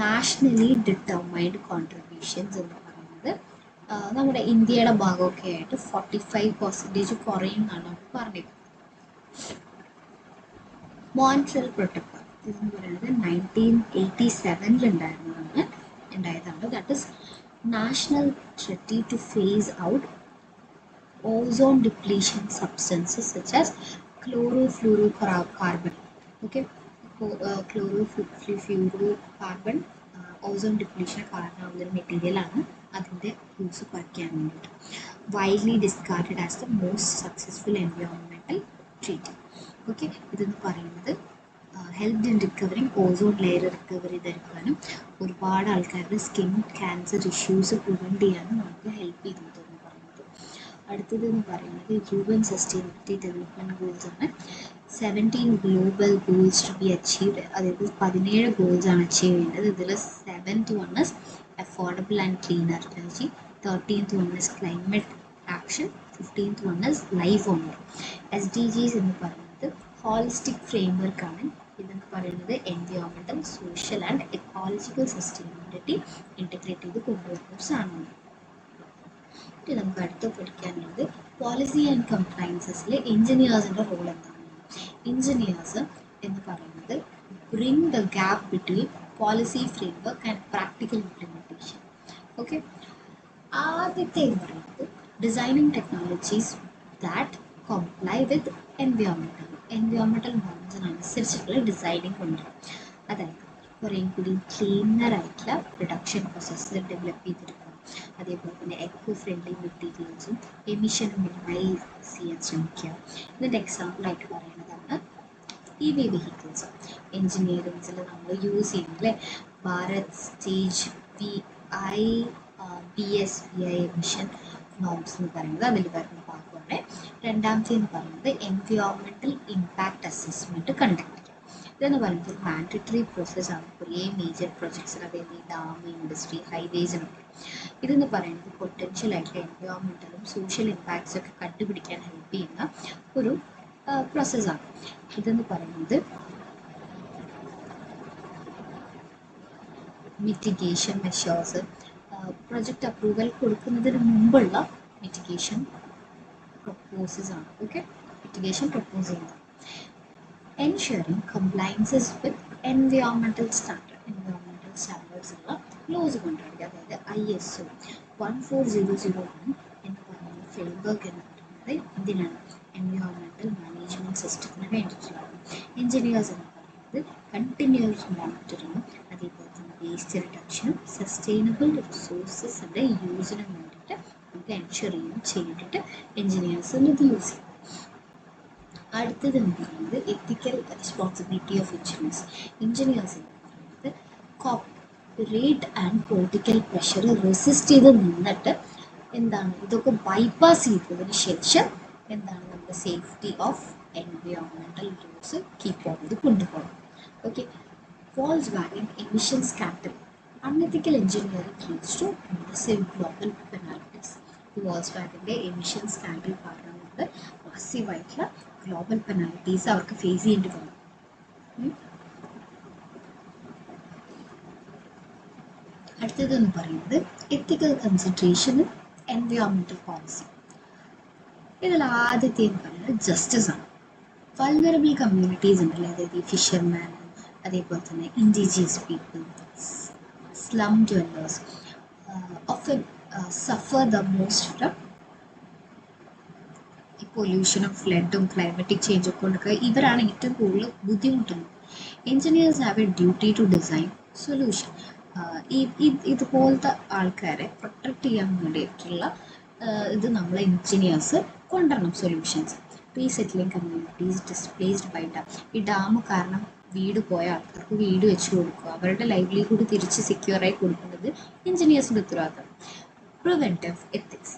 നാഷണലി ഡിറ്റർമൈൻഡ് കോൺട്രിബ്യൂഷൻസ് എന്ന് പറയുന്നത് നമ്മുടെ ഇന്ത്യയുടെ ഭാഗമൊക്കെ ആയിട്ട് 45% കുറയും എന്നാണ് അവർ പറഞ്ഞത്. മോൺട്രിയൽ പ്രോട്ടോക്കോൾ ഇതെന്ന് പറയുന്നത് 1987 ഉണ്ടായതാണ്. That is national treaty to phase out ozone depletion substances such as chlorofluorocarbon. Okay, chlorofluorocarbon ozone depletion കാരണമാകുന്ന ഒരു മെറ്റീരിയലാണ്. അതിൻ്റെ യൂസ് കുറയ്ക്കാൻ വേണ്ടിയിട്ട് widely discarded as the most successful environmental treaty. Okay, ഇതെന്ന് പറയുന്നത് help in recovering ozone layer recovery ചെയ്തെടുക്കാനും ഒരുപാട് ആൾക്കാരുടെ സ്കിൻ ക്യാൻസർ ഇഷ്യൂസ് പ്രിവെൻറ്റ് ചെയ്യാനും നമുക്ക് ഹെൽപ്പ് ചെയ്യുന്നതെന്ന് പറയുന്നത്. അടുത്തതെന്ന് പറയുന്നത് UN സസ്റ്റൈനബിലിറ്റി ഡെവലപ്മെൻറ്റ് ഗോൾസ് ആണ്. 17 global goals to be achieved, അതായത് 17 ഗോൾസാണ് അച്ചീവ് ചെയ്യേണ്ടത്. ഇതിൽ 7th one is affordable and clean energy, 13th one is climate action, 15th one is life on earth. SDGs എന്ന് പറയുന്നത് ഹോളിസ്റ്റിക് ഫ്രെയിംവർക്ക് ആണ്. ഇതെന്ന് പറയുന്നത് environmental, social and ecological sustainability integrate ചെയ്ത് കൊണ്ടുവരുന്ന ഒരു സാധനമാണ്. ഇത് നമുക്ക് അടുത്ത് പഠിക്കാനുള്ളത് പോളിസി ആൻഡ് കംപ്ലയൻസസിൽ എഞ്ചിനീയേഴ്സിൻ്റെ റോൾ എന്താണ്. എഞ്ചിനീയേഴ്സ് എന്ന് പറയുന്നത് bring the gap between policy framework and practical implementation. Okay, ആദ്യത്തെ എന്ന് പറയുന്നത് designing technologies that comply with environmental നോംസിനനുസരിച്ചിട്ടുള്ള ഡിസൈനിങ് കൊണ്ടുവരും. അതായത് കുറേ കൂടി ക്ലീനർ ആയിട്ടുള്ള പ്രൊഡക്ഷൻ പ്രോസസ്സ് ഡെവലപ്പ് ചെയ്തെടുക്കണം. അതേപോലെ തന്നെ എക്കോ ഫ്രണ്ട്ലി മെറ്റീരിയൽസും എമിഷൻ മിനിമൈസ് ചെയ്യാൻ ശ്രമിക്കുക. ഇതിൻ്റെ എക്സാമ്പിളായിട്ട് പറയുന്നതാണ് EV വെഹിക്കിൾസ്. എൻജിനീയറിങ്സിൽ നമ്മൾ യൂസ് ചെയ്യുന്നില്ലേ Bharat stage BSVI emission norms എന്ന് പറയുന്നത് അതിൽ വരുന്ന ഭാഗമാണ്. രണ്ടാമത്തെ എന്ന് പറയുന്നത് എൻവയോൺമെൻറ്റൽ ഇമ്പാക്റ്റ് അസസ്മെൻറ്റ് കണ്ടക്ട് ചെയ്യുക. ഇതെന്ന് പറയുന്നത് മാൻഡറ്ററി പ്രോസസ്സാണ് കുറേ മേജർ പ്രൊജക്ട്സിൽ, അതായത് ഈ ഡാം, ഇൻഡസ്ട്രി, ഹൈവേസിനൊക്കെ. ഇതെന്ന് പറയുന്നത് പൊട്ടൻഷ്യലായിട്ടുള്ള എൻവയോൺമെൻറ്റലും സോഷ്യൽ ഇമ്പാക്ട്സ് ഒക്കെ കണ്ടുപിടിക്കാൻ ഹെൽപ്പ് ചെയ്യുന്ന ഒരു പ്രോസസ്സാണ്. ഇതെന്ന് പറയുന്നത് മിറ്റിഗേഷൻ മെഷേഴ്സ്, പ്രൊജക്റ്റ് അപ്രൂവൽ കൊടുക്കുന്നതിന് മുമ്പുള്ള മിറ്റിഗേഷൻ പ്രപ്പോസസ് ആണ്. ഓക്കെ, മിറ്റിഗേഷൻ പ്രപ്പോസ് ചെയ്യുന്നത്. എൻഷുറിങ് കംപ്ലയൻസസ് വിത്ത് എൻവയോൺമെൻറ്റൽ സ്റ്റാൻഡേർഡ്സ് ഉള്ള ലോസ് കൊണ്ടുവരിക. അതായത് ISO 14001 എന്ന് പറയുന്ന ഫ്രെയിംവർക്ക് എന്ന് പറയുന്നത് എന്തിനാണ്? എൻവയോൺമെൻറ്റൽ മാനേജ്മെൻറ്റ് സിസ്റ്റത്തിന് വേണ്ടിയിട്ടുള്ളതാണ്. എൻജിനീയേഴ്സ് എന്ന് പറയുന്നത് കണ്ടിന്യൂസ് മോണിറ്ററിങ്ങും അതേപോലെ തന്നെ വേസ്റ്റ് റിഡക്ഷനും സസ്റ്റൈനബിൾ റിസോഴ്സസിൻ്റെ യൂസിനും വേണ്ടിയിട്ട് നമുക്ക് എൻഷുർ ചെയ്തിട്ട് എൻജിനീയേഴ്സ് ഇത് യൂസ് ചെയ്യും. അടുത്തത് എന്ന് പറയുന്നത് ethical responsibility of engineers. Engineers എന്ന് പറയുന്നത് corporate and political pressure resist ചെയ്ത് നിന്നിട്ട് എന്താണ് ഇതൊക്കെ ബൈപ്പാസ് ചെയ്തതിന് ശേഷം എന്താണ് നമ്മുടെ safety of environmental laws keep on ചെയ്ത് കൊണ്ടുപോകണം. Okay, Volkswagen emission scandal. Unethical engineering leads to massive global penalties. വോൾസ്വാഗൻ്റെ എമിഷൻ സ്കാൻഡൽ കാരണം കൊണ്ട് മാസീവായിട്ടുള്ള ഗ്ലോബൽ പെനാൽറ്റീസ് അവർക്ക് ഫേസ് ചെയ്യേണ്ടി വന്നു. അടുത്തതെന്ന് പറയുന്നത് എത്തിക്കൽ കൺസിഡറേഷനും എൻവയോൺമെൻറ്റൽ പോളിസി. ഇതിൽ ആദ്യത്തെ എന്ന് പറയുന്നത് ജസ്റ്റിസ് ആണ്. വൾനറബിൾ കമ്മ്യൂണിറ്റീസ് ഉണ്ടല്ലോ, അതായത് ഈ ഫിഷർമാൻ, അതേപോലെ തന്നെ indigenous people, slum dwellers often suffer the most from ഈ പൊല്യൂഷനും ഫ്ലഡും ക്ലൈമറ്റിക് ചേഞ്ചും കൊണ്ടൊക്കെ ഇവരാണ് ഏറ്റവും കൂടുതൽ ബുദ്ധിമുട്ടുന്നത്. Engineers have a duty to design solution. ഇതുപോലത്തെ ആൾക്കാരെ പ്രൊട്ടക്റ്റ് ചെയ്യാൻ വേണ്ടിയിട്ടുള്ള ഇത് നമ്മൾ എഞ്ചിനീയേഴ്സ് കൊണ്ടുവരണം solutions. Resettling communities displaced by dam. ഈ ഡാം കാരണം വീട് പോയ ആൾക്കാർക്ക് വീട് വെച്ച് കൊടുക്കുക, അവരുടെ ലൈവ്ലിഹുഡ് തിരിച്ച് സെക്യൂറായി കൊടുക്കുന്നത് എഞ്ചിനീയേഴ്സിൻ്റെ ഉത്തരവാദിത്തം. Preventive ethics,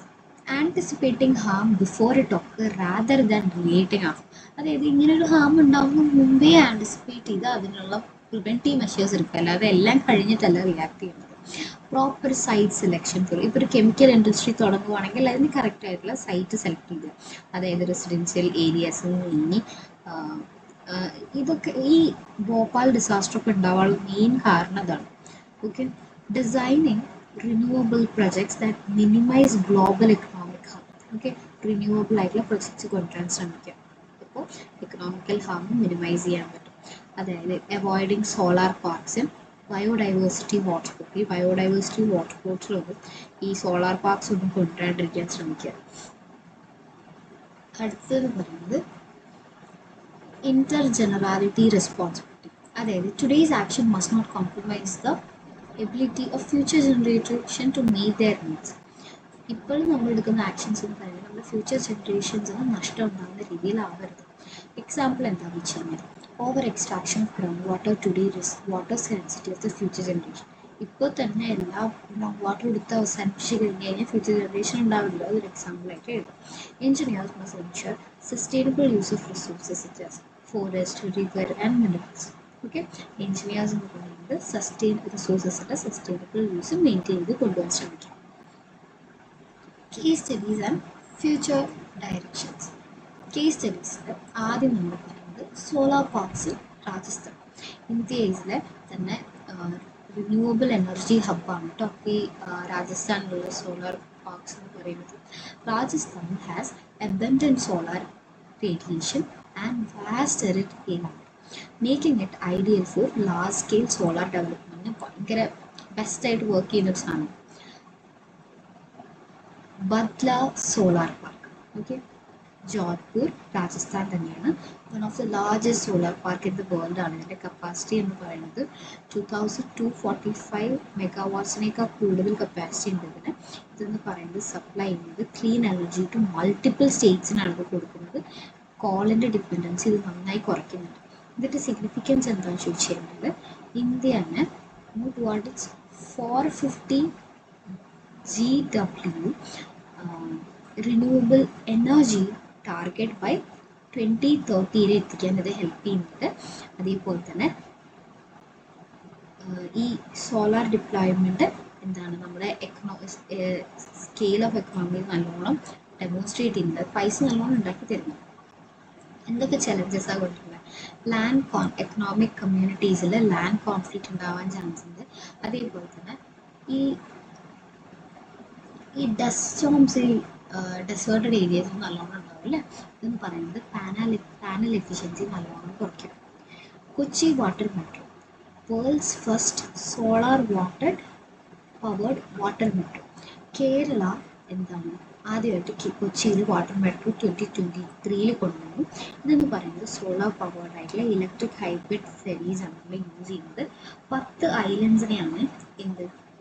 anticipating harm before it occur rather than relating harm. അതായത് ഇങ്ങനൊരു ഹാം ഉണ്ടാകുന്ന മുമ്പേ ആൻറ്റിസിപ്പേറ്റ് ചെയ്ത് അതിനുള്ള പ്രിവെൻറ്റീവ് മെഷേഴ്സ് എടുക്കുക, അല്ലാതെ എല്ലാം കഴിഞ്ഞിട്ടല്ല റിയാക്ട് ചെയ്യുന്നത്. പ്രോപ്പർ സൈറ്റ് സെലക്ഷൻ ഫോർ, ഇപ്പോൾ ഒരു കെമിക്കൽ ഇൻഡസ്ട്രി തുടങ്ങുവാണെങ്കിൽ അതിന് കറക്റ്റ് ആയിട്ടുള്ള സൈറ്റ് സെലക്ട് ചെയ്യുക. അതായത് റെസിഡൻഷ്യൽ ഏരിയാസിൽ നിന്ന് ഇതൊക്കെ ഈ ഭോപ്പാൽ ഡിസാസ്റ്റർ ഒക്കെ ഉണ്ടാവാനുള്ള മെയിൻ കാരണം അതാണ്. Okay, designing renewable projects that minimise global economic harm. Okay, renewable ആയിട്ടുള്ള പ്രൊജക്ട്സ് കൊണ്ടുവരാൻ ശ്രമിക്കുക. അപ്പോൾ എക്കണോമിക്കൽ ഹാം മിനിമൈസ് ചെയ്യാൻ പറ്റും. അതായത് അവോയ്ഡിങ് സോളാർ പാർക്സും ബയോഡൈവേഴ്സിറ്റി ഹോട്ട്സ്പോട്ട്. ഈ ബയോഡൈവേഴ്സിറ്റി ഹോട്ട്സ്പോട്ടിലൊന്നും ഈ സോളാർ പാർക്സ് ഒന്നും കൊണ്ടുവരാണ്ടിരിക്കാൻ ശ്രമിക്കുക. അടുത്തത് പറയുന്നത് intergenerationality responsibility. അതായത് today's action must not compromise the ability of future generation to meet their needs. ഇപ്പോഴും നമ്മൾ എടുക്കുന്ന ആക്ഷൻസ് എന്ന് പറയുന്നത് നമ്മുടെ ഫ്യൂച്ചർ ജനറേഷൻസിന് നഷ്ടം ഉണ്ടാകുന്ന രീതിയിലാവരുത്. എക്സാമ്പിൾ എന്താണെന്ന് വെച്ച് കഴിഞ്ഞാൽ over extraction of ground water today risk water scarcity of the future generation. ഇപ്പോൾ തന്നെ എല്ലാ ഗ്രൗണ്ട് വാട്ടർ എടുത്ത് അവസാനിപ്പിച്ച് കഴിഞ്ഞ് കഴിഞ്ഞാൽ ഫ്യൂച്ചർ ജനറേഷൻ ഉണ്ടാവില്ല. അതൊരു എക്സാമ്പിളായിട്ട് എഴുതാം. Engineers must ensure sustainable use of resources such as forest, river and minerals. Okay, engineers എന്ന് പറയുന്നത് റിസോഴ്സസിൻ്റെ സസ്റ്റൈനബിൾ യൂസ് മെയിൻറ്റെയിൻ ചെയ്ത് കൊണ്ടുപോകാൻ ശ്രമിക്കും. Case studies and future directions. Case സ്റ്റഡീസിൽ ആദ്യം നമ്മൾ പറയുന്നത് സോളാർ പാർക്സ് രാജസ്ഥാൻ. ഇന്ത്യയിലെ തന്നെ റിന്യൂവബിൾ എനർജി ഹബ്ബാണ് കേട്ടോ ഈ രാജസ്ഥാനിലുള്ള സോളാർ പാർക്സ് എന്ന് പറയുന്നത്. Rajasthan has abundant solar radiation and vast arid area, making it ideal for large scale solar ഡെവലപ്മെൻറ്റിന് ഭയങ്കര ബെസ്റ്റായിട്ട് വർക്ക് ചെയ്യുന്ന ഒരു സാധനം. Badla solar park. Okay, Jodhpur Rajasthan തന്നെയാണ്. One of the largest solar park in the world ആണ്. ഇതിൻ്റെ കപ്പാസിറ്റി എന്ന് പറയുന്നത് 2245 മെഗാവാട്ട്സിനേക്കാൾ കൂടുതൽ കപ്പാസിറ്റി ഉണ്ട് ഇതിന്. ഇതെന്ന് പറയുന്നത് സപ്ലൈ ചെയ്യുന്നത് ക്ലീൻ എനർജി ടു മൾട്ടിപ്പിൾ സ്റ്റേറ്റ്സിനാണ് ഇത് കൊടുക്കുന്നത്. കോളിൻ്റെ ഡിപ്പെൻഡൻസി ഇത് നന്നായി കുറയ്ക്കുന്നുണ്ട്. ഇതിൻ്റെ സിഗ്നിഫിക്കൻസ് എന്താണെന്ന് ചോദിച്ചു കഴിഞ്ഞാൽ ഇന്ത്യനെ 450 GW renewable energy target by 2030 എത്തിക്കാൻ ഇത് ഹെൽപ്പ് ചെയ്യുന്നുണ്ട്. അതേപോലെ തന്നെ ഈ സോളാർ ഡിപ്ലോയ്മെൻറ്റ് എന്താണ് നമ്മുടെ സ്കെയിൽ ഓഫ് എക്കണോമി നല്ലോണം ഡെമോൺസ്ട്രേറ്റ് ചെയ്യുന്നത്. പൈസ നല്ലോണം ഉണ്ടാക്കി തരുന്നു. എന്തൊക്കെ ചലഞ്ചസാണ് കൊണ്ടുവരുന്നത്? എക്കണോമിക് കമ്മ്യൂണിറ്റീസിൽ ലാൻഡ് കോൺഫ്ലിക്റ്റ് ഉണ്ടാവാൻ ചാൻസ് ഉണ്ട്. അതേപോലെ തന്നെ ഈ ഡസ്റ്റ് സ്റ്റോംസ് ഈ ഡെസേർട്ടഡ് ഏരിയസ് നല്ലോണം ഉണ്ടാവും അല്ലേ. ഇതെന്ന് പറയുന്നത് പാനൽ എഫിഷ്യൻസി നല്ലോണം കുറയ്ക്കും. Kochi water metro, world's first solar powered water metro. Kerala എന്താണ് ആദ്യമായിട്ട് കൊച്ചിയിൽ വാട്ടർ മെട്രോ 2023 കൊണ്ടുവന്നു. ഇതെന്ന് പറയുന്നത് സോളാർ പവേർഡ് ആയിട്ടുള്ള ഇലക്ട്രിക് ഹൈബ്രിഡ് ഫെറീസ് ആണ് നമ്മൾ യൂസ് ചെയ്യുന്നത്. 10 ഐലൻഡ്സിനെയാണ്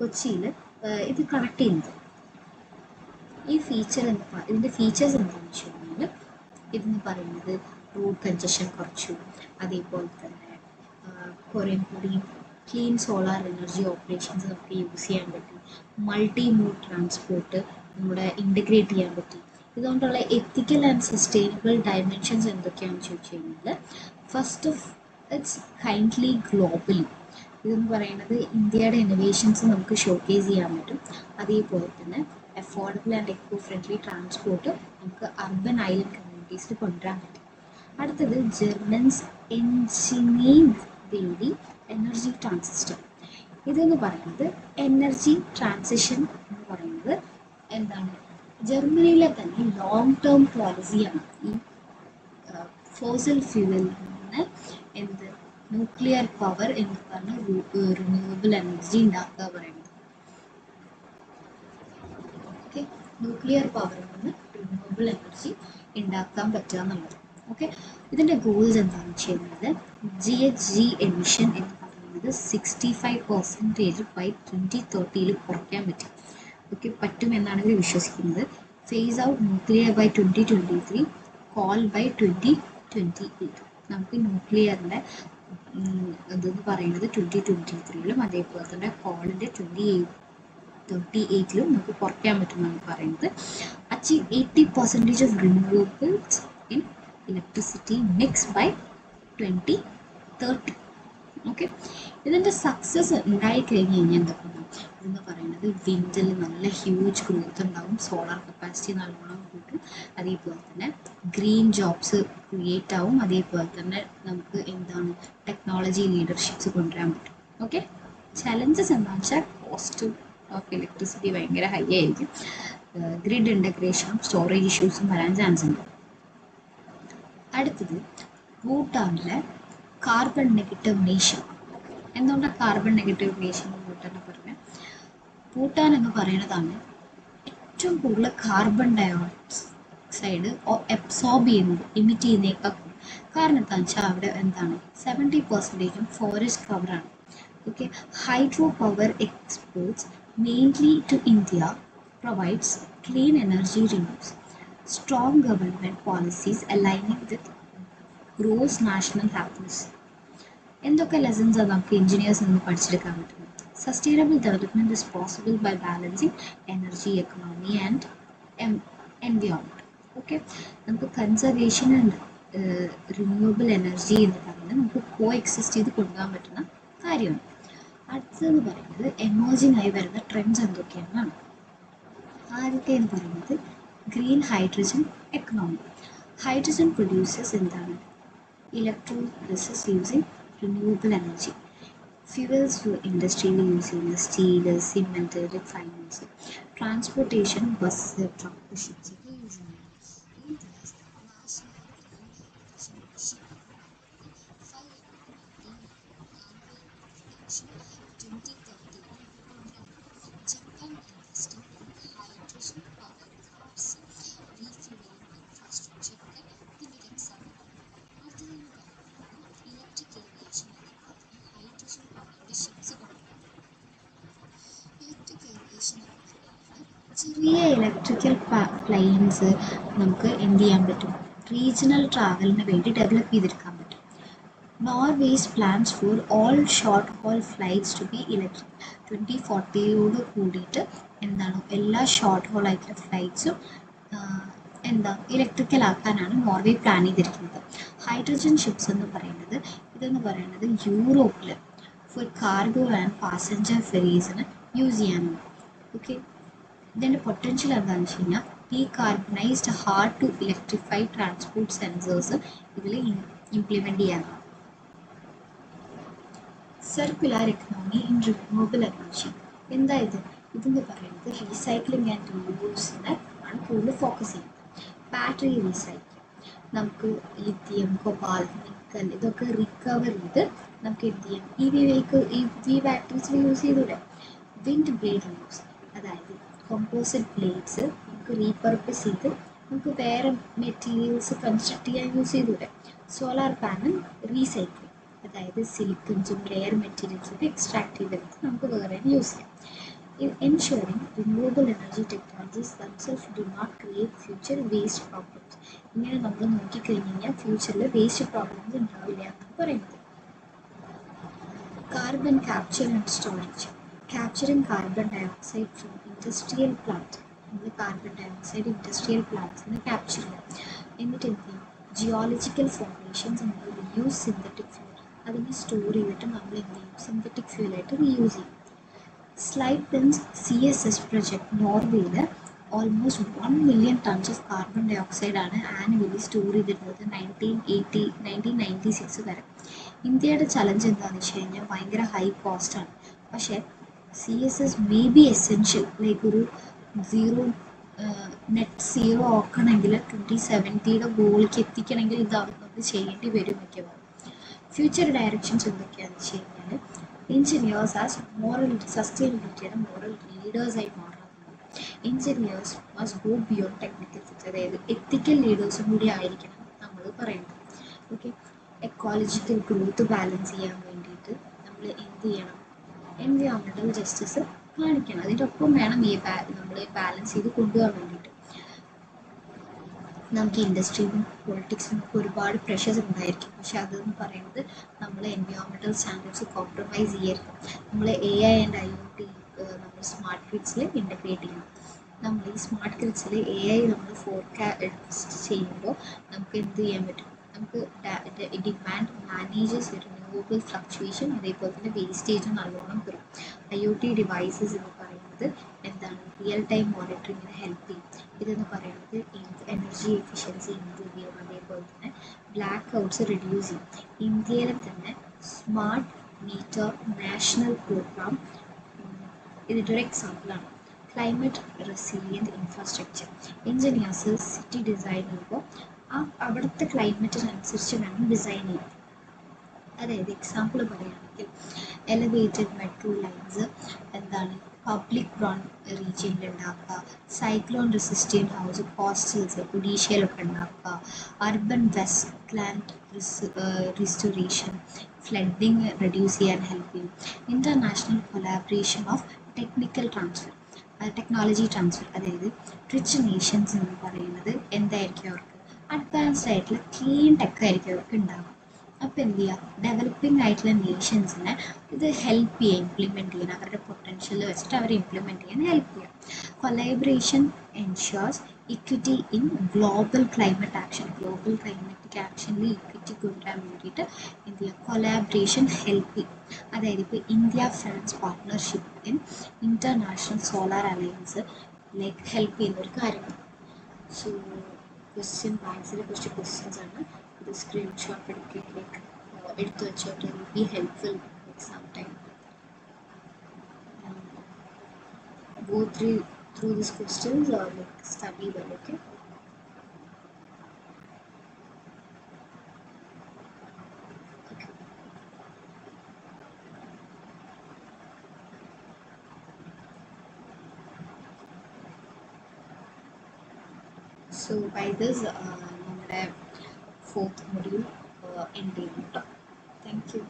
കൊച്ചിയിൽ ഇത് കണക്ട് ചെയ്യുന്നത്. ഇതിൻ്റെ ഫീച്ചേഴ്സ് എന്താണെന്ന് വെച്ച് കഴിഞ്ഞാൽ ഇതെന്ന് പറയുന്നത് റോഡ് കൺജഷൻ കുറച്ചു. അതേപോലെ തന്നെ കുറേ കൂടി ക്ലീൻ സോളാർ എനർജി ഓപ്പറേഷൻസ് നമുക്ക് യൂസ് ചെയ്യാൻ പറ്റും. മൾട്ടി മോഡ് ട്രാൻസ്പോർട്ട് നമ്മുടെ ഇൻ്റഗ്രേറ്റ് ചെയ്യാൻ പറ്റി. ഇതുകൊണ്ടുള്ള എത്തിക്കൽ ആൻഡ് സസ്റ്റൈനബിൾ ഡയമെൻഷൻസ് എന്തൊക്കെയാണെന്ന് ചോദിച്ചു കഴിഞ്ഞാൽ first of its kindly globally. ഇതെന്ന് പറയുന്നത് ഇന്ത്യയുടെ ഇന്നോവേഷൻസ് നമുക്ക് ഷോക്കേസ് ചെയ്യാൻ പറ്റും. അതേപോലെ തന്നെ affordable and eco friendly transport നമുക്ക് അർബൻ ഐലൻഡ് കമ്മ്യൂണിറ്റീസിൽ കൊണ്ടുവരാൻ പറ്റും. അടുത്തത് ജർമ്മൻസ് എൻജിനീയർഡ് എനർജി ട്രാൻസിസ്റ്റർ. ഇതെന്ന് പറയുന്നത് എനർജി ട്രാൻസിഷൻ എന്ന് പറയുന്നത് എന്താണ് ജർമ്മനിയിലെ തന്നെ ലോങ് ടേം പോളിസിയാണ്. ഈ ഫോസിൽ ഫ്യൂവലിൽ നിന്ന് ന്യൂക്ലിയർ പവർ എന്താണ് റിന്യൂവബിൾ എനർജി ഉണ്ടാക്കുക പറയുന്നത്. ഓക്കെ, ന്യൂക്ലിയർ പവർ കൊണ്ട് റിന്യൂവബിൾ എനർജി ഉണ്ടാക്കാൻ പറ്റുക എന്നുള്ളത്. ഓക്കെ, ഇതിൻ്റെ ഗോൾസ് എന്താണെന്ന് വെച്ച് കഴിഞ്ഞാൽ GHG എമിഷൻ എന്ന് പറയുന്നത് 65% ബൈ 2030 കുറയ്ക്കാൻ പറ്റും. ഓക്കെ, പറ്റുമെന്നാണ് ഇവർ വിശ്വസിക്കുന്നത്. Phase out nuclear by 2023, coal by 2028. നമുക്ക് ന്യൂക്ലിയറിൻ്റെ ഇതെന്ന് പറയുന്നത് 2023 അതേപോലെ തന്നെ കോളിൻ്റെ 2038 നമുക്ക് കുറയ്ക്കാൻ പറ്റുമെന്നാണ് പറയുന്നത്. Achieve 80% of renewables in electricity mix by 2030. Okay, ഇതിൻ്റെ സക്സസ് ഉണ്ടായിക്കഴിഞ്ഞ് കഴിഞ്ഞാൽ എന്തൊക്കെയാണ് ഇതെന്ന് പറയുന്നത്, വിൻഡിൽ നല്ല ഹ്യൂജ് ഗ്രോത്ത് ഉണ്ടാവും, സോളാർ കപ്പാസിറ്റി നല്ലോണം കൂട്ടും, അതേപോലെ തന്നെ ഗ്രീൻ ജോബ്സ് ക്രിയേറ്റ് ആവും, അതേപോലെ തന്നെ നമുക്ക് എന്താണ് ടെക്നോളജി ലീഡർഷിപ്സ് കൊണ്ടുവരാൻ പറ്റും. ഓക്കെ, ചലഞ്ചസ് എന്താണെന്ന് വെച്ചാൽ കോസ്റ്റ് ഓഫ് ഇലക്ട്രിസിറ്റി ഭയങ്കര ഹൈ ആയിരിക്കും, ഗ്രിഡ് ഇൻ്റഗ്രേഷനും സ്റ്റോറേജ് ഇഷ്യൂസും വരാൻ ചാൻസ് ഉണ്ട്. അടുത്തത് ഭൂട്ടാനിലെ കാർബൺ നെഗറ്റീവ് നേഷൻ. എന്തുകൊണ്ടാണ് കാർബൺ നെഗറ്റീവ് നേഷൻ ഭൂട്ടാൻ പറഞ്ഞത്? ഭൂട്ടാൻ എന്ന് പറയുന്നതാണ് ഏറ്റവും കൂടുതൽ കാർബൺ ഡയോക്സൈഡ് അബ്സോർബ് ചെയ്യുന്നത്, എമിറ്റ് ചെയ്യുന്നേക്കാൾ. കാരണം എന്താണെന്ന് വെച്ചാൽ അവിടെ എന്താണ് 70% ഫോറസ്റ്റ് കവറാണ്. Okay, hydro power exports mainly to India provides clean energy renews, strong government policies aligning with gross national happiness. എന്തൊക്കെ ലെസൺസാണ് നമുക്ക് എഞ്ചിനീയേഴ്സിൽ നിന്ന് പഠിച്ചെടുക്കാൻ പറ്റുന്നത്? Sustainable development is possible by balancing energy, economy and environment. Okay, നമുക്ക് conservation and renewable energy എന്ന് പറയുന്നത് നമുക്ക് കോ എക്സിസ്റ്റ് ചെയ്ത് കൊണ്ടുപോകാൻ പറ്റുന്ന കാര്യമാണ്. അടുത്തതെന്ന് പറയുന്നത് എമേർജിംഗ് ആയി വരുന്ന ട്രെൻഡ്സ് എന്തൊക്കെയാണ്. ആദ്യത്തെ എന്ന് പറയുന്നത് green hydrogen economy. Hydrogen producers എന്താണ് electrolysis using renewable energy. Fuels for ഇൻഡസ്ട്രിയിൽ യൂസ് ചെയ്യുന്ന steel, cement, refiners, transportation, bus, truck, ships ഒക്കെ യൂസ് ചെയ്യുന്നത്. India's national green hydrogen mission 2030 program. Japan investing in hydrogen powered cars, refueling infrastructure ഒക്കെ ഇതിൻ്റെ example. അടുത്തതെന്ന് പറയുന്നത് electric aviation, അതേപോലെ തന്നെ ഹൈഡ്രജൻ പവറുടെ ഷിപ്സ് കൊണ്ടുവരുന്നത്. ഇലക്ട്രിക് ഏവിയേഷൻ എന്ന് പറയുന്നത് ചെറിയ ഇലക്ട്രിക്കൽ പ്ലെയിൻസ് നമുക്ക് എന്ത് ചെയ്യാൻ പറ്റും, റീജിയണൽ ട്രാവലിന് വേണ്ടി ഡെവലപ്പ് ചെയ്തെടുക്കാൻ പറ്റും. Norway's plans for all short-haul flights to be electric. 2040 കൂടിയിട്ട് എന്താണ് എല്ലാ ഷോർട്ട് ഹോൾ ആയിട്ടുള്ള ഫ്ലൈറ്റ്സും ഇലക്ട്രിക്കൽ ആക്കാനാണ് നോർവേ പ്ലാൻ ചെയ്തിരിക്കുന്നത്. ഹൈഡ്രജൻ ഷിപ്സ് എന്ന് പറയുന്നത് യൂറോപ്പിൽ ഫോർ കാർഗോ ആൻഡ് പാസഞ്ചർ ഫെറീസിന് യൂസ് ചെയ്യാനാണ്. ഓക്കെ, ഇതിൻ്റെ പൊട്ടൻഷ്യൽ എന്താണെന്ന് വെച്ച് കഴിഞ്ഞാൽ decarbonised hard to electrify transport sensors ഇതിൽ ഇംപ്ലിമെൻറ്റ് ചെയ്യാനാണ്. Circular economy in renewable energy. എന്താ ഇതെന്ന് പറയുന്നത് റീസൈക്ലിംഗ് ആൻഡ് റീയൂസിനെ ആണ് കൂടുതൽ ഫോക്കസ് ചെയ്യുന്നത്. ബാറ്ററി റീസൈക്ലിംഗ്, നമുക്ക് ലിഥിയം, കൊബാൾട്ട്, നിക്കൽ ഇതൊക്കെ റിക്കവർ ചെയ്ത് നമുക്ക് എന്ത് ചെയ്യാം, EV ബാറ്ററീസിൽ യൂസ് ചെയ്തൂടെ. വിൻഡ് ബ്ലേഡ് റീയൂസ്, അതായത് കോമ്പോസിറ്റ് ബ്ലേഡ്സ് നമുക്ക് റീപർപ്പസ് ചെയ്ത് നമുക്ക് വേറെ മെറ്റീരിയൽസ് കൺസ്ട്രക്ട് ചെയ്യാൻ യൂസ് ചെയ്തൂടെ. സോളാർ പാനൽ റീസൈക്ലിംഗ്, അതായത് സിലിക്കൺസും റെയർ മെറ്റീരിയൽസൊക്കെ എക്സ്ട്രാക്ട് ചെയ്തെടുത്ത് നമുക്ക് വേറെ യൂസ് ചെയ്യാം. Ensuring renewable energy technologies themselves do not create future waste problems. ഇങ്ങനെ നമ്മൾ നോക്കിക്കഴിഞ്ഞ് കഴിഞ്ഞാൽ ഫ്യൂച്ചറിൽ വേസ്റ്റ് പ്രോബ്ലംസ് ഉണ്ടാവില്ല എന്നാണ് പറയുന്നത്. Carbon capture and storage. Capturing carbon dioxide from industrial plant. നമ്മൾ കാർബൺ ഡയോക്സൈഡ് ഇൻഡസ്ട്രിയൽ പ്ലാന്റ്സിൽ നിന്ന് ക്യാപ്ചർ ചെയ്യാം. എന്നിട്ട് എന്ത് ചെയ്യും, ജിയോളജിക്കൽ ഫോർമേഷൻസ് നമ്മൾ റിയൂസ് സിന്തറ്റിക് ഫ്യൂൽ, അതിനെ സ്റ്റോർ ചെയ്തിട്ട് നമ്മൾ എന്ത് ചെയ്യും, സിന്തറ്റിക് ഫ്യൂലായിട്ട് റീയൂസ് ചെയ്യും. സ്ലൈപ്പൻസ് CSS പ്രൊജക്ട് നോർവേയിൽ almost 1 million tons of carbon ഡയോക്സൈഡാണ് ആനുവലി സ്റ്റോർ ചെയ്തിരുന്നത് 1996 വരെ. ഇന്ത്യയുടെ ചലഞ്ച് എന്താണെന്ന് വെച്ച് കഴിഞ്ഞാൽ ഭയങ്കര ഹൈ കോസ്റ്റാണ്. പക്ഷേ CSS may be essential, like ഒരു നെറ്റ് സീറോ ആക്കണമെങ്കിൽ 2070 ഗോളിലേക്ക് എത്തിക്കണമെങ്കിൽ ഇത് നമുക്ക് ചെയ്യേണ്ടി വരും മിക്കവാറും. ഫ്യൂച്ചർ ഡയറക്ഷൻസ് എന്തൊക്കെയാണെന്ന് വെച്ച് കഴിഞ്ഞാൽ എഞ്ചിനീയേഴ്സ് ആസ് മോറൽ സസ്റ്റൈനബിലിറ്റിയുടെ മോറൽ ലീഡേഴ്സായി മാറുന്നത്. Engineers must go beyond technical fix, അതായത് എത്തിക്കൽ ലീഡേഴ്സും കൂടി ആയിരിക്കണം നമ്മൾ പറയുന്നത്. ഓക്കെ, എക്കോളജിക്കൽ ഗ്രോത്ത് ബാലൻസ് ചെയ്യാൻ വേണ്ടിയിട്ട് നമ്മൾ എന്ത് ചെയ്യണം? എൻവയോൺമെൻറ്റൽ ജസ്റ്റിസ് കാണിക്കണം. അതിൻ്റെ ഒപ്പം വേണം നമ്മൾ ബാലൻസ് ചെയ്ത് കൊണ്ടുപോകാൻ വേണ്ടിയിട്ട്. നമുക്ക് ഇൻഡസ്ട്രിയിലും പൊളിറ്റിക്സിലും ഒക്കെ ഒരുപാട് പ്രഷേഴ്സ് ഉണ്ടായിരിക്കും. പക്ഷെ അതെന്ന് പറയുന്നത് നമ്മൾ എൻവയോൺമെൻറ്റൽ സ്റ്റാൻഡേർഡ്സ് കോംപ്രമൈസ് ചെയ്യരുത്. നമ്മൾ AI ആൻഡ് IoT നമ്മൾ സ്മാർട്ട് ഗ്രിഡ്സിൽ ഇൻ്റഗ്രേറ്റ് ചെയ്യണം. നമ്മൾ ഈ സ്മാർട്ട് ഗ്രിഡ്സിൽ AI നമ്മൾ ഫോർകാസ്റ്റ് ചെയ്യുമ്പോൾ നമുക്ക് എന്ത് ചെയ്യാൻ പറ്റും? നമുക്ക് ഡിമാൻഡ് മാനേജസ് റിന്യൂവബിൾ ഫ്ലക്ച്വേഷൻ, അതേപോലെ തന്നെ വേസ്റ്റേജ് നല്ലോണം കുറയും. IoT ഡിവൈസസ് എന്ന് പറയുന്നത് എന്താണ്? റിയൽ ടൈം മോണിറ്ററിങ്ങിന് ഹെൽപ്പ് ചെയ്യും. ഇതെന്ന് പറയുന്നത് എനർജി എഫിഷ്യൻസി ഇമ്പ്രൂവ് ചെയ്യും, അതേപോലെ തന്നെ ബ്ലാക്ക് ഔട്ട്സ് റിഡ്യൂസ് ചെയ്യും. ഇന്ത്യയിലെ തന്നെ സ്മാർട്ട് മീറ്റർ നാഷണൽ പ്രോഗ്രാം ഇതിൻ്റെ ഒരു എക്സാമ്പിളാണ്. Climate resilient infrastructure. Engineers city design ചെയ്യുമ്പോൾ അവിടുത്തെ ക്ലൈമറ്റിനനുസരിച്ച് വേണം ഡിസൈൻ ചെയ്യാൻ. അതായത് എക്സാമ്പിൾ പറയുകയാണെങ്കിൽ എലവേറ്റഡ് മെട്രോ ലൈൻസ് എന്താണ് പബ്ലിക് റൺ റീജിയനിൽ ഉണ്ടാക്കുക, സൈക്ലോൺ റെസിസ്റ്റൻറ്റ് ഹൗസ് കോസ്റ്റൽസ് ഒഡീഷയിലൊക്കെ ഉണ്ടാക്കുക, urban west land restoration flooding reduce ചെയ്യാൻ ഹെൽപ്പ് ചെയ്യും. International collaboration of technical transfer, technology transfer, അതായത് റിച്ച് നേഷൻസ് എന്ന് പറയുന്നത് എന്തായിരിക്കും? അവർക്ക് അഡ്വാൻസ്ഡ് ആയിട്ടുള്ള ക്ലീൻ ടെക് ആയിരിക്കും അവർക്ക് ഉണ്ടാകുക. അപ്പോൾ എന്ത് ചെയ്യുക? ഡെവലപ്പിംഗ് ആയിട്ടുള്ള നേഷൻസിനെ ഇത് ഹെൽപ്പ് ചെയ്യുക, ഇംപ്ലിമെൻറ്റ് ചെയ്യാൻ, അവരുടെ പൊട്ടൻഷ്യൽ വെച്ചിട്ട് അവർ ഇംപ്ലിമെൻറ്റ് ചെയ്യാൻ ഹെൽപ്പ് ചെയ്യാം. Collaboration ensures equity in global climate action. Global climatic ആക്ഷനിൽ ഇക്വിറ്റി കൊണ്ടുവരാൻ വേണ്ടിയിട്ട് എന്ത് ചെയ്യുക? കൊളാബറേഷൻ ഹെൽപ്പ് ചെയ്യും. അതായത് ഇപ്പോൾ India France partnership in international solar alliance like help ചെയ്യുന്ന ഒരു കാര്യമാണ്. സോ ക്വസ്റ്റ്യൻ ബാങ്ക്സിലെ കുറച്ച് ക്വസ്റ്റ്യൻസ് ആണ്. ഇത് സ്ക്രീൻഷോട്ട് എടുക്കുകയിലേക്ക് എടുത്തു വെച്ചോട്ട് will be helpful exam time. Go through these questions or like study well, okay? So by this നമ്മുടെ 4th module end ചെയ്യുന്നു കേട്ടോ. Thank you.